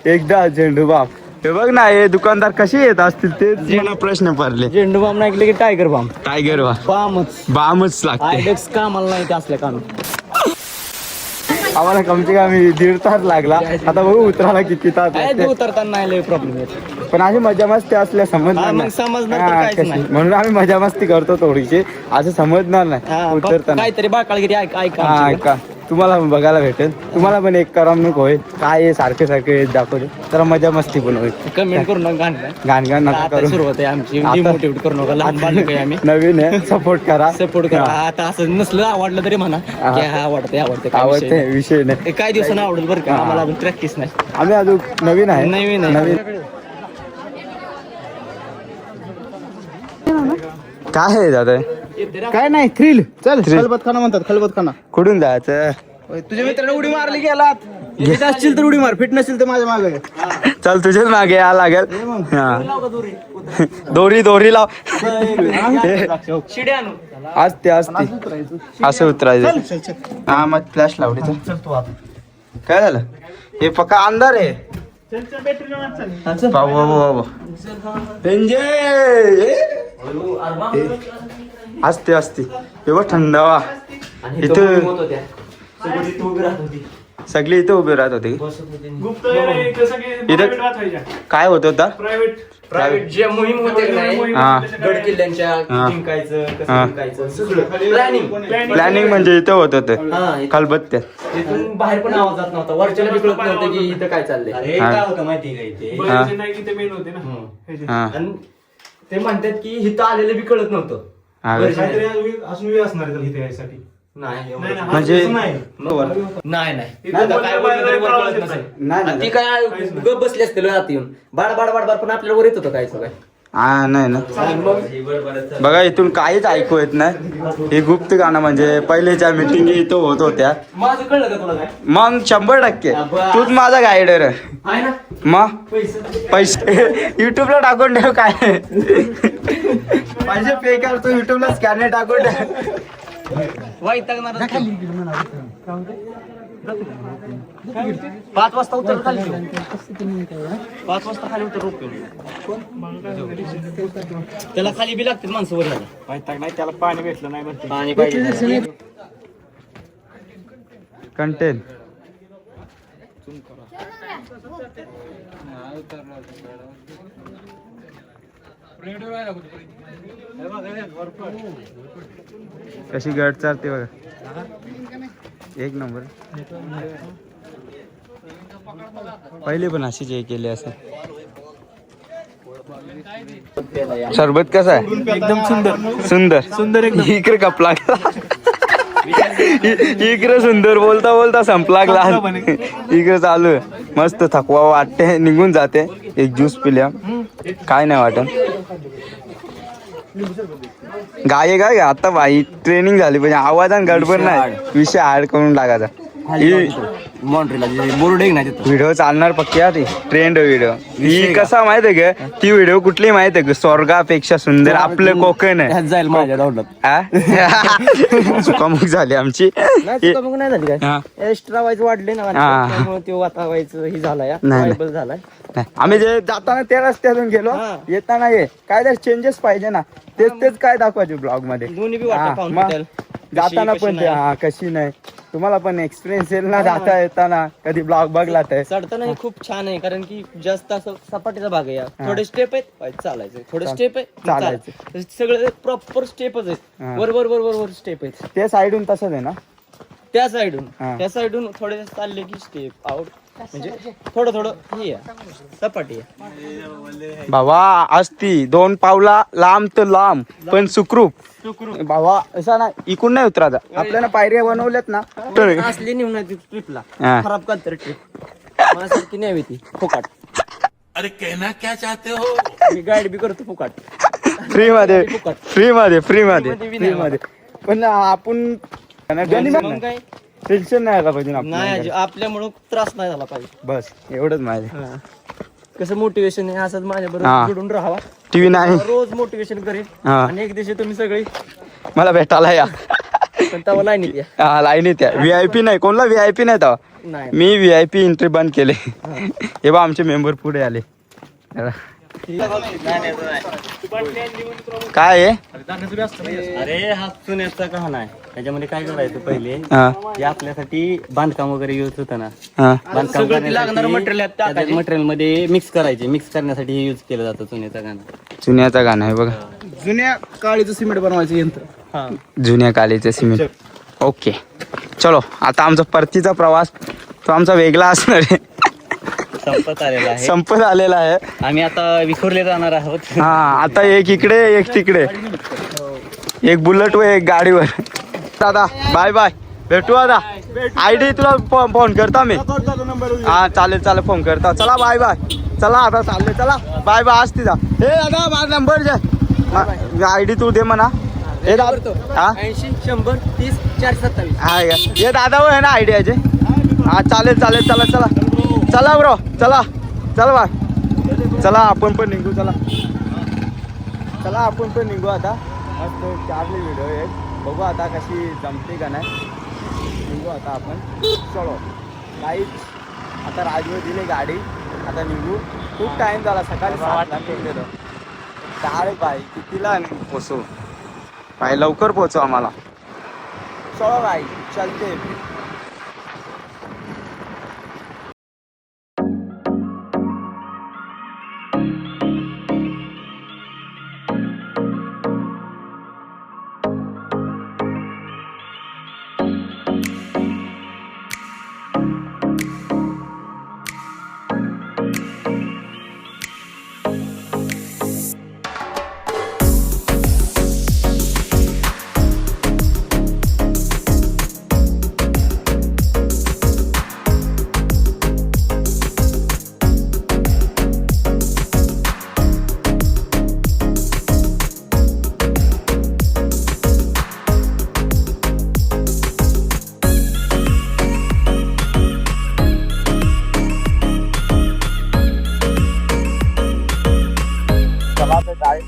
Speaker 3: एकदा झेंडू बाम. हे बघ ना हे दुकानदार कसे येत असतील ते मला प्रश्न पडले.
Speaker 6: झेंडू बाम नाही ऐकले की टायगर बाम.
Speaker 3: टायगर
Speaker 6: बामच
Speaker 3: बामच लागते.
Speaker 6: आयडेक्स कामाला नाही ते असल्या काम.
Speaker 3: आम्हाला कमसे कमी 1.5 तास लागला. आता बघू उतरायला किती तास
Speaker 6: काय
Speaker 3: लागते.
Speaker 6: ते उतरताना नाही लय प्रॉब्लेम येत.
Speaker 3: पण अशी मजा मस्ती असल्या समजणार
Speaker 6: मग
Speaker 3: नाही.
Speaker 6: समजणार तर
Speaker 3: हा,
Speaker 6: काहीच
Speaker 3: कशी.
Speaker 6: नाही.
Speaker 3: म्हणून आम्ही मजा मस्ती करतो थोडीशी, असं समजणार नाही उतरताना.
Speaker 6: काहीतरी बाकाळगिरी ऐका
Speaker 3: हा ऐका, तुम्हाला पण बघायला भेटेल. तुम्हाला पण एक करमणूक होईल. काय आहे सारखे सारखे दाखवले तर मजा मस्ती पण होईल.
Speaker 6: कमेंट करून गाण
Speaker 3: गाण गाण नका
Speaker 6: आता
Speaker 3: करू.
Speaker 6: सुरुवात आहे आमची.
Speaker 3: आता-
Speaker 6: डिमोटिवेट करू नका, लहान बालक आहे आम्ही.
Speaker 3: नवीन आहे, सपोर्ट करा.
Speaker 6: सपोर्ट करा. आता असं नसलं आवडलं तरी म्हणा की हा आवडते काय विषय
Speaker 3: आवडते
Speaker 6: नाही.
Speaker 3: विषय नाही.
Speaker 6: हे काही दिवसांनी आवडेल बरं का, आम्हाला अजून प्रॅक्टिस नाही.
Speaker 3: आम्ही अजून नवीन आहे.
Speaker 6: नवीन आहे.
Speaker 3: नवीन काय आहे दादा?
Speaker 2: काय नाही थ्रिल. चल खलबतखाना म्हणतात, खलबतखाना.
Speaker 3: कुठून जायचं?
Speaker 2: तुझ्या मित्राने उडी मारली गेलात. घेत असतील तर उडी मार, फिट नसेल तर माझ्या मागे.
Speaker 3: चल तुझ्याच मागे या लागेल. हा. दोरी लाव.
Speaker 6: शिड्या आणू.
Speaker 3: असते असं उतरायचं. हा मग फ्लॅश लावली तर काय झालं? हे पक्का अंधार आहे. बाबा असते हे बघ थंडावा. इथं सगळी इथं उभे राहत होते. इथं काय होत होता?
Speaker 6: प्रायव्हेट जे मोहीम होते का नाही,
Speaker 3: हा
Speaker 6: गड किल्ल्यांच्या
Speaker 3: हा.
Speaker 6: जिंकायचं, कसं
Speaker 3: हा.
Speaker 6: जिंकायचं सगळं प्लॅनिंग.
Speaker 3: प्लॅनिंग म्हणजे इथं होत होतं
Speaker 6: हा,
Speaker 3: खलबत्त्यात.
Speaker 6: तिथून बाहेर पण आवाज जात नव्हता, वरच्याला बी कळत नव्हतं की इथं काय चाललंय.
Speaker 3: हा.
Speaker 6: काय होतं माहिती का इथे,
Speaker 3: हा.
Speaker 6: आणि ते म्हणतात की इथं आलेलं बी कळत नव्हतं.
Speaker 3: हा.
Speaker 6: वरच्या नाही.
Speaker 3: म्हणजे
Speaker 6: नाही इथं काय बोललं तरी वर कळत नसेल. आणि ती काय गप बसली असतील आत येऊन बाड पण आपल्याला वर येत होतं काय सगळं.
Speaker 3: हा नाही ना.
Speaker 6: आणि मग
Speaker 3: बघा इथून काहीच ऐकू येत नाही. हे गुप्त गाणं म्हणजे पहिलेच्या मिटिंग इथं होत होत्या.
Speaker 6: माझं कळलं का तुला काय
Speaker 3: मग 100% तूच माझा गायडर
Speaker 6: आहे ना
Speaker 3: मग
Speaker 6: पैसे.
Speaker 3: पैसे युट्यूबला टाकून ठेव. काय पैसे पे करतो युट्यूबला स्कॅनर टाकून ठेव.
Speaker 6: वैतागणार 5 वाजता उतर खाली. 5 वाजता खाली उतर रोप. त्याला खाली बी लागते माणसं वर यायला.
Speaker 2: वैताग नाही, त्याला पाणी भेटलं नाही म्हणते.
Speaker 6: पाणी पाहिजे.
Speaker 3: कंटेन कशी गट चालते बघा, एक नंबर. पहिले पण अशीच हे केले असं. सरबत कसा आहे?
Speaker 2: एकदम
Speaker 3: सुंदर इकडे कप लागला. इकडे सुंदर बोलता संपला ग्लास. इकडे चालू आहे मस्त. थकवा वाटते, निघून जाते. एक ज्यूस पिल्या काय नाही वाटत. गाय काय आता बाई ट्रेनिंग झाली म्हणजे आवाजान गडबड नाही. विषय ऍड करून टाकायचा.
Speaker 6: मॉन्ट्रीला बोर्ड एक नाही तिथं.
Speaker 3: व्हिडिओ चालणार पक्की ती ट्रेंड व्हिडिओ. ही कसा माहित आहे का? ती व्हिडिओ कुठली माहित आहे का? स्वर्गापेक्षा सुंदर आपलं कोकण आहे.
Speaker 6: ह्यात जाईल माझ्या डाऊनलोड.
Speaker 3: चुकामुक झाली आमची.
Speaker 6: नाही झाली काय
Speaker 3: हा.
Speaker 6: एक्स्ट्रा वाईज वाढले ना
Speaker 3: हा.
Speaker 6: त्यामुळे तो वातावायचं ही झालाय
Speaker 3: नाही.
Speaker 6: Viable झालाय.
Speaker 3: नाही, आम्ही जे जाताना त्या रस्त्यातून गेलो.
Speaker 6: हा.
Speaker 3: येताना ये काय तर चेंजेस पाहिजे ना. तेच काय दाखवायचे ब्लॉग मध्ये.
Speaker 6: दोन्ही बी
Speaker 3: हा,
Speaker 6: वाटा पाहून
Speaker 3: मग
Speaker 6: पटेल.
Speaker 3: जाताना
Speaker 6: कशी
Speaker 3: पण ते
Speaker 6: नाही.
Speaker 3: हा कशी नाही. तुम्हाला पण एक्सपिरियन्स येईल ना जाता येताना. कधी ब्लॉग बघला तर
Speaker 6: चढताना हे खूप छान आहे कारण की जास्त असं सपाटीचा भाग आहे. थोडे स्टेप आहेत चालायचं, थोडे स्टेप आहे
Speaker 3: चालायचं.
Speaker 6: चालायचं. सगळे प्रॉपर स्टेपच आहेत.
Speaker 3: हा.
Speaker 6: वर स्टेप आहेत.
Speaker 3: ते साईडून तसंच आहे ना.
Speaker 6: त्या
Speaker 3: हा.
Speaker 6: साईडून थोडे चालले की स्टेप आउट म्हणजे थोडं हे आहे, सपाटी आहे.
Speaker 3: भावा असती 2 पावला लांब तर लांब पण सुखरूप. भावा असा ना इकून नाही उतरायचा. आपल्याला पायऱ्या बनवल्यात ना तर
Speaker 6: असली नेऊन ट्रिपला
Speaker 3: हा.
Speaker 6: खराब का तर ट्रिप माझ्यासारखी न्यावी ती फुकाट.
Speaker 5: अरे कहना क्या चाहते हो?
Speaker 6: मी गाईड बी करतो फुकाट.
Speaker 3: फ्री मध्ये
Speaker 6: बी नाही.
Speaker 3: पण आपण
Speaker 6: मग काय
Speaker 3: टेन्शन नाही आला पाहिजे
Speaker 6: नाही
Speaker 3: आपल्याला.
Speaker 6: आपल्यामुळं त्रास नाही झाला पाहिजे.
Speaker 3: बस एवढंच माहिती.
Speaker 6: हा. कसं मोटिवेशन आहे असंच माझ्या
Speaker 3: हा.
Speaker 6: बरोबर जोडून राहावा.
Speaker 3: टीव्ही नाही.
Speaker 6: रोज मोटिवेशन करेन
Speaker 3: हा.
Speaker 6: आणि एक दिवशी तुम्ही सगळी
Speaker 3: मला भेटायला या.
Speaker 6: पण तेव्हा लाईनीत या.
Speaker 3: हा लाईनीत या. VIP नाही कोणला VIP नाही तेव्हा.
Speaker 6: नाही
Speaker 3: मी VIP एंट्री बंद केले. हे बा आमचे मेंबर पुढे आले. काय आहे
Speaker 6: अरे हा चुन्याचा गहना आहे. त्याच्यामध्ये काय करायचं पहिले
Speaker 3: हा,
Speaker 6: जे आपल्यासाठी बांधकाम वगैरे यूज होतं ना,
Speaker 3: हा.
Speaker 6: बांधकाम मटेरियल मध्ये मिक्स करायचे. मिक्स करण्यासाठी हे यूज केलं जातं चुन्याचा गहना.
Speaker 3: जुन्याचा गाणं आहे बघा,
Speaker 2: जुन्या काळीचं सिमेंट बनवायचं यंत्र.
Speaker 3: जुन्या कालीचे सिमेंट. ओके, चलो आता आमचा परतीचा प्रवास तो आमचा वेगळा असणार आहे,
Speaker 6: संपत आलेला आहे.
Speaker 3: संपत आलेला आहे.
Speaker 6: आम्ही आता विखुरले जाणार आहोत.
Speaker 3: हा, आता एक इकडे एक तिकडे, एक बुलेट व एक गाडीवर. दादा बाय बाय, भेटू आता. आयडी तुला फोन करता मी. हा चालेल चालेल, फोन करता. चला बाय बाय, चला आता चालले, चला बाय बाय. आज तिचा हे दादा माझा नंबर द्या, आयडी तू दे म्हणा. हे दादा हा
Speaker 6: 80 100 30 427.
Speaker 3: हा का? हे दादा आहे ना आयडियाचे. हा चालेल चालेल, चला चला चला ब्रो, चला चला बाय, चला आपण पण निघू. चला चला आपण पण निघू आता. मस्त चारली व्हिडिओ आहे, बघू आता कशी जमते का नाही. निघू आता आपण. चलो काहीच आता राजवर दिली गाडी, आता निघू. खूप टाइम झाला, सकाळी 7ला निघलेलं. काय बाई कितीला पोचू बाई, लवकर पोचू आम्हाला. चलो बाई चलते.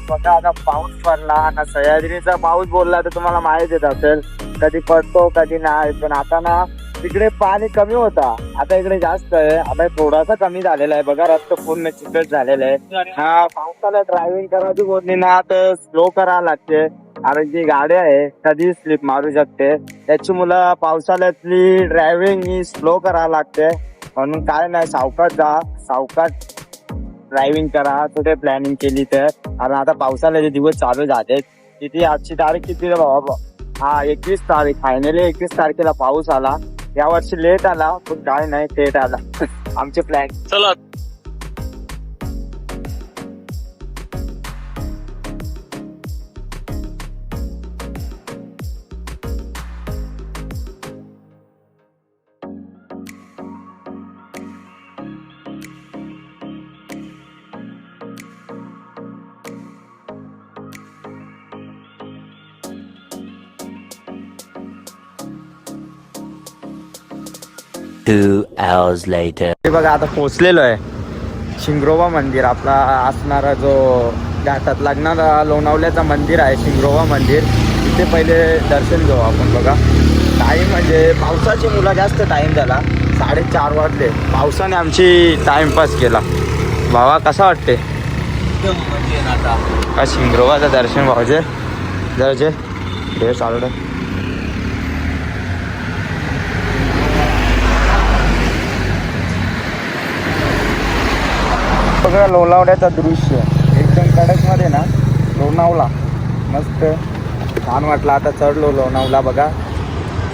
Speaker 3: बघा आता पाऊस पडला ना, सह्याद्रीचा पाऊस बोलला तर तुम्हाला माहित येत असेल, कधी पडतो कधी नाही. पण आता ना तिकडे पाणी कमी होता, आता इकडे जास्त आहे. आता थोडासा कमी झालेला आहे. बघा रस्ता पूर्ण चिकट झालेला आहे. हा पावसाला ड्रायव्हिंग करायची बोलली ना तर स्लो करावं लागते, कारण जी गाडी आहे कधी स्लिप मारू शकते. त्याची मुलं पावसाळ्यातली ड्रायव्हिंग ही स्लो करावं लागते. म्हणून काय नाही, सावकाश जा, सावकाश ड्रायव्हिंग करा. कुठे प्लॅनिंग केली तर, कारण आता पावसाळ्याचे दिवस चालू झाले. किती आजची तारीख किती बाबा? हा 21 तारीख. फायनली 21 तारखेला पाऊस आला. या वर्षी लेट आला, पण काय नाही, थेट आला. आमचे प्लॅन. चला हे बघा आता पोहोचलेलो आहे शिंगरोबा मंदिर, आपला असणारा जो घाटात लागणारा लोणावल्याचा मंदिर आहे शिंगरोबा मंदिर. तिथे पहिले दर्शन घेऊ आपण. बघा टाईम म्हणजे पावसाची मुलं जास्त टाईम झाला, 4:30 वाजले. पावसाने आमची टाइमपास केला. भावा कसा वाटते का शिंगरोबाचं दर्शन भावजे जरचे हे चालू. बघा लोणावल्याचं दृश्य एकदम कडक मध्ये ना, लोणावला मस्त छान वाटलं. आता चढलो लोणावला. बघा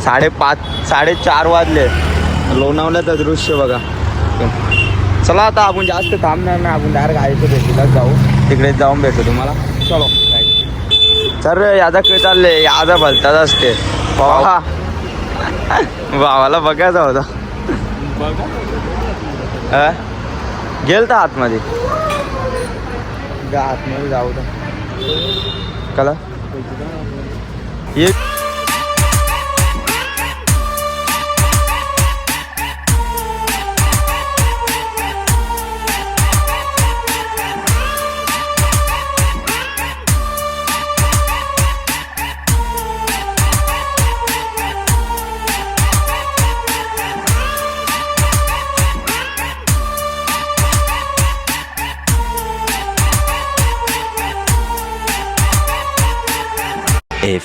Speaker 3: 5:30 4:30 वाजले. लोणावल्याचं दृश्य बघा. चला आता आपण जास्त थांबणार नाही, आपण डायरेक्ट आईच्या भेटीला जाऊ, तिकडे जाऊन भेटू तुम्हाला. चलो सर यादा काय चालले, यादा भलताच असते. भावाला बघायचा होता. गेलता आतमध्ये, आतमध्ये जाऊ दा कला ये.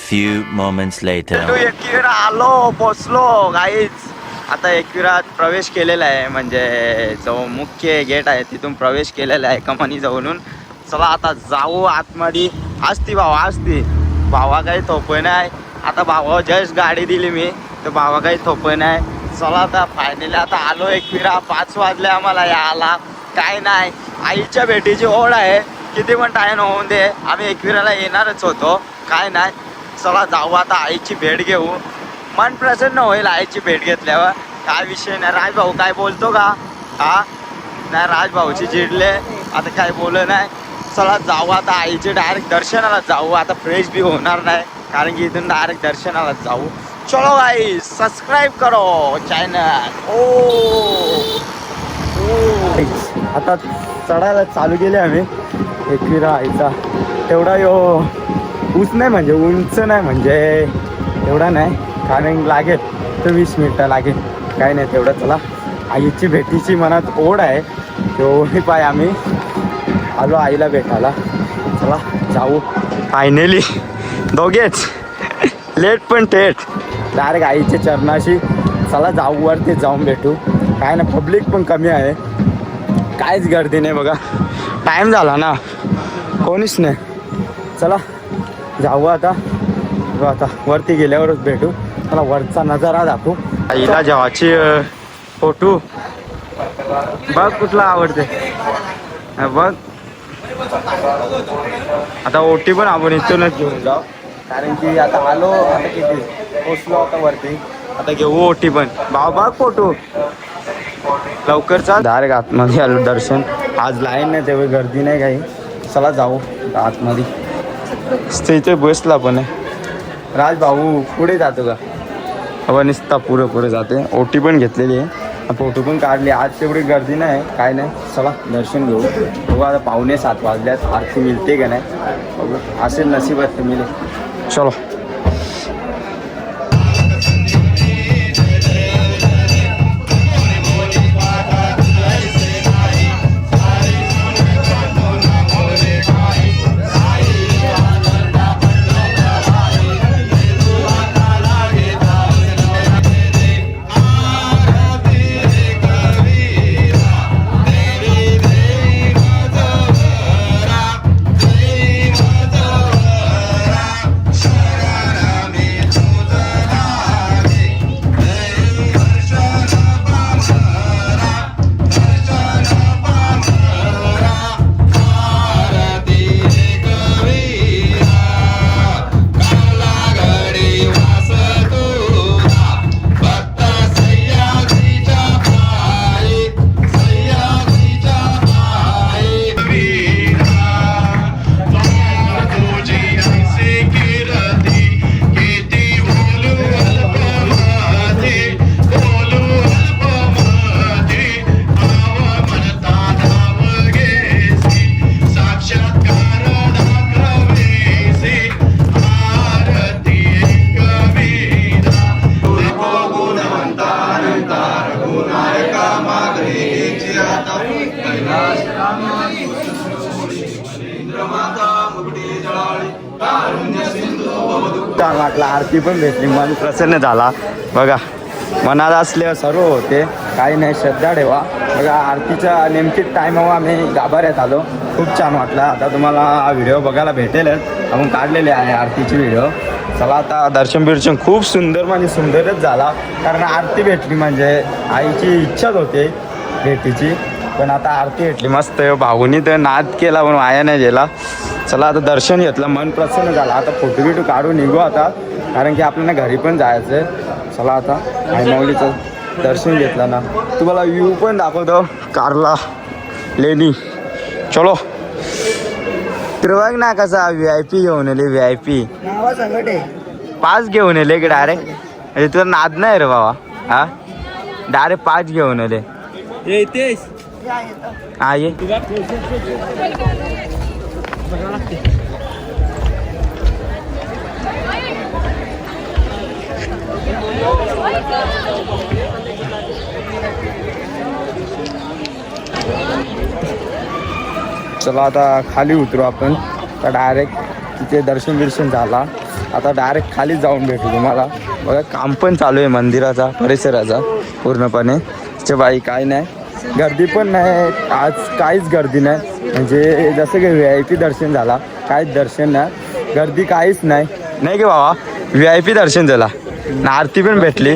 Speaker 5: few moments later.
Speaker 3: तू एकविरा आलो पोचलो गाईच. आता एकविरात प्रवेश केलेला आहे, म्हणजे जो मुख्य गेट आहे तिथून प्रवेश केलेला आहे कमानी जवळून. चला आता जाऊ आतमध्ये. असती भावा काही थोपय नाही. आता भावा जस्ट गाडी दिली मी तर भावा काही थोपय नाही. चला आता फायनली आता आलो एकविरा. 5 वाजले आम्हाला यायला. काय नाही, आईच्या भेटीची ओढ आहे. किती पण टाइम होऊन दे, आम्ही एकविराला येणारच होतो. काय नाही, चला जाऊ आता आईची भेट घेऊ. मन प्रसन्न होईल आईची भेट घेतल्यावर. काय विषय नाही. राजभाऊ काय बोलतो का? हा नाही, राजभाऊची चिडले आता काय बोल नाही. चला जाऊ आता आईचे डायरेक्ट दर्शनाला जाऊ. आता फ्रेश बी होणार नाही कारण की इथून डायरेक्ट दर्शनाला जाऊ. चलो गाईस, सबस्क्राईब करो चॅनल. आता चढायला चालू केले आम्ही एकविरा आईचा. तेवढा उंच नाही, म्हणजे उंच नाही, म्हणजे एवढा नाही, कारण लागेल तर 20 मिनिटं लागेल. काय नाही तेवढं. चला आईची भेटीची मनात ओढ आहे, तेवढी पाय आम्ही आलो आईला भेटायला. चला जाऊ फायनली दोघेच लेट पण थेट डायरेक्ट आईच्या चरणाशी. चला जाऊ वरती जाऊन भेटू. काय ना, पब्लिक पण कमी आहे, काहीच गर्दी नाही बघा. टाईम झाला ना, कोणीच नाही. चला जाऊ आता. आता वरती गेल्यावरच भेटू. मला वरचा नजारा दाखवू. आईला जेवाची फोटो बघ कुठला आवडते बघ. आता ओटी पण आपण इथूनच घेऊन जाऊ, कारण की आता आलो. आता किती पोचलो आता वरती. आता घेऊ ओटी पण. भाऊ बघ फोटो लवकर. चाल डायरेक्ट आतमध्ये आलो. दर्शन आज लाईन नाही, तेव्हा गर्दी नाही काही. चला जाऊ आतमध्ये. इथे बसला पण आहे. राजभाऊ पुढे जातो का? हवा निसता पुढे जाते. ओटी पण घेतलेली आहे, फोटो पण काढले. आज तेवढी गर्दी नाही, काय नाही. चला दर्शन घेऊ. बघू आता 6:45 वाजल्यात. आरती मिळते का नाही बघू. असेल नशिबात तर मिळेल. चलो वाटला. आरती पण भेटली, मन प्रसन्न झाला बघा. मनात असले सर्व होते, काही नाही. श्रद्धा ठेवा बघा. आरतीच्या नेमकी टाईमावर आम्ही गाभाऱ्यात आलो. खूप छान वाटला. आता तुम्हाला हा व्हिडिओ बघायला भेटेलच, आपण काढलेले आहे आरतीची व्हिडिओ. चला आता दर्शन खूप सुंदर, म्हणजे सुंदरच झाला. कारण आरती भेटली, म्हणजे आईची इच्छाच होते भेटीची, पण आता आरती भेटली मस्त. भाऊनी तर नाद केला पण वाया नाही गेला. चला आता दर्शन घेतलं, मन प्रसन्न झाला. आता फोटो बिटो काढून निघू आता, कारण की आपल्याला घरी पण जायचं आहे. चला आता आई माऊलीचं दर्शन घेतलं ना, तुम्हाला व्ह्यू पण दाखवतो कारला लेणी. चलो तर बघ ना कसा VIP घेऊन आले. VIP पाच घेऊन आले की डायरेक्ट. म्हणजे तुझा नाद नाही रे बाबा. हा डायरेक्ट 5 घेऊन आले. हा ये चला आता खाली उतरू आपण. तर डायरेक्ट तिथे दर्शन झाला. आता डायरेक्ट खाली जाऊन भेटू तुम्हाला. बघा काम पण चालू आहे मंदिराचा परिसराचा पूर्णपणे. बाई काय नाही, गर्दी पण नाही आज, काहीच गर्दी नाही. म्हणजे जसं की VIP दर्शन झाला, काहीच दर्शन नाही, गर्दी काहीच नाही. नाही की बाबा, VIP दर्शन झाला ना, आरती पण भेटली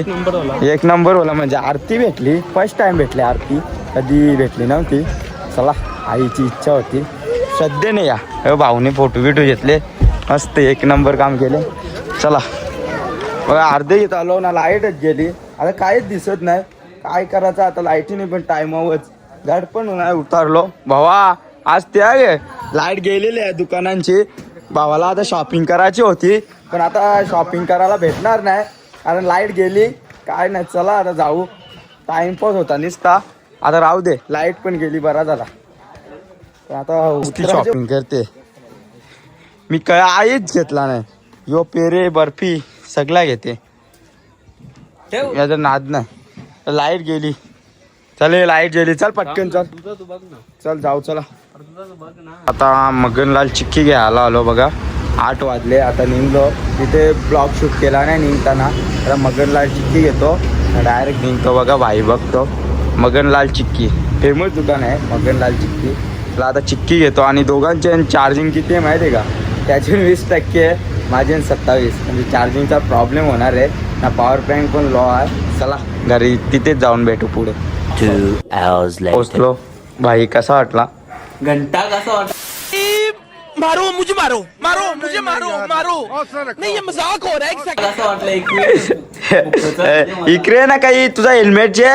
Speaker 3: एक नंबर होला. म्हणजे आरती भेटली, फर्स्ट टाइम भेटली आरती, कधी भेटली नव्हती. चला, आईची इच्छा होती, श्रद्धेने या. भाऊने फोटो बिटो घेतले मस्त, एक नंबर काम केले. चला बघा, अर्धे येत आलो ना, लाईटच गेली. आता काहीच दिसत नाही, काय करायचं आता. लाईटीने पण टायमावरच झाड पण नाही उतारलो. भावा आज त्या लाईट गेलेली आहे दुकानांची. भावाला आता शॉपिंग करायची होती, पण आता शॉपिंग करायला भेटणार नाही कारण लाईट गेली. काय नाही, चला आता जाऊ. टाइमपास होता निसता, आता राहू दे. लाईट पण गेली, बरा झाला. पण आता शॉपिंग करते मी, काहीच घेतला नाही. यो पेरे बर्फी सगळा घेते, याचा नाद नाही. लाईट गेली, चल लाईट गेली, चल पटकन चल चल जाऊ. चला आता मगनलाल चिक्की घ्यायला आलो. बघा 8 वाजले, आता निघलो. तिथे ब्लॉग शूट केला नाही निघताना. आता मगनलाल चिक्की घेतो, डायरेक्ट निघतो. बघा भाई बघतो, मगनलाल चिक्की फेमस दुकान आहे मगनलाल चिक्की. तर आता चिक्की घेतो. आणि दोघांचे चार्जिंग किती आहे माहिती आहे का? त्याचे 20% आहे, माझे 27. म्हणजे चार्जिंगचा प्रॉब्लेम होणार आहे ना, पॉवर बँक पण लो आहे. चला घरी तिथेच जाऊन भेटू पुढे.
Speaker 6: 2 hours later.
Speaker 3: पोचलो. भाई कसा वाटला?
Speaker 6: घंटा कसा वाटत?
Speaker 5: मारो मुझे, मारो मारो मुझे, मारो मारो. नहीं, ये मजाक हो रहा है. एक सेकंड.
Speaker 6: कसं वाटलं एक मिनिट?
Speaker 3: इकडे ना काही तुझा हेल्मेट जे.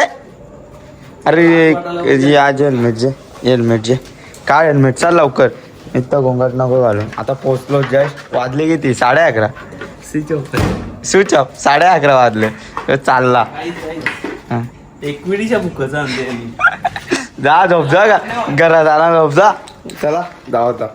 Speaker 3: अरे आज हेल्मेट जे काय हेल्मेट, चल लवकर. इतका गोंगाट नको घालून. आता पोचलो जस्ट. वाजले किती? 11:30. Switch off. 11:30 वाजले. चालला
Speaker 6: एक मिनिटच्या बुकाचा
Speaker 3: जा झोप जा का घरात आला, झोप जा. चला जाऊ आता.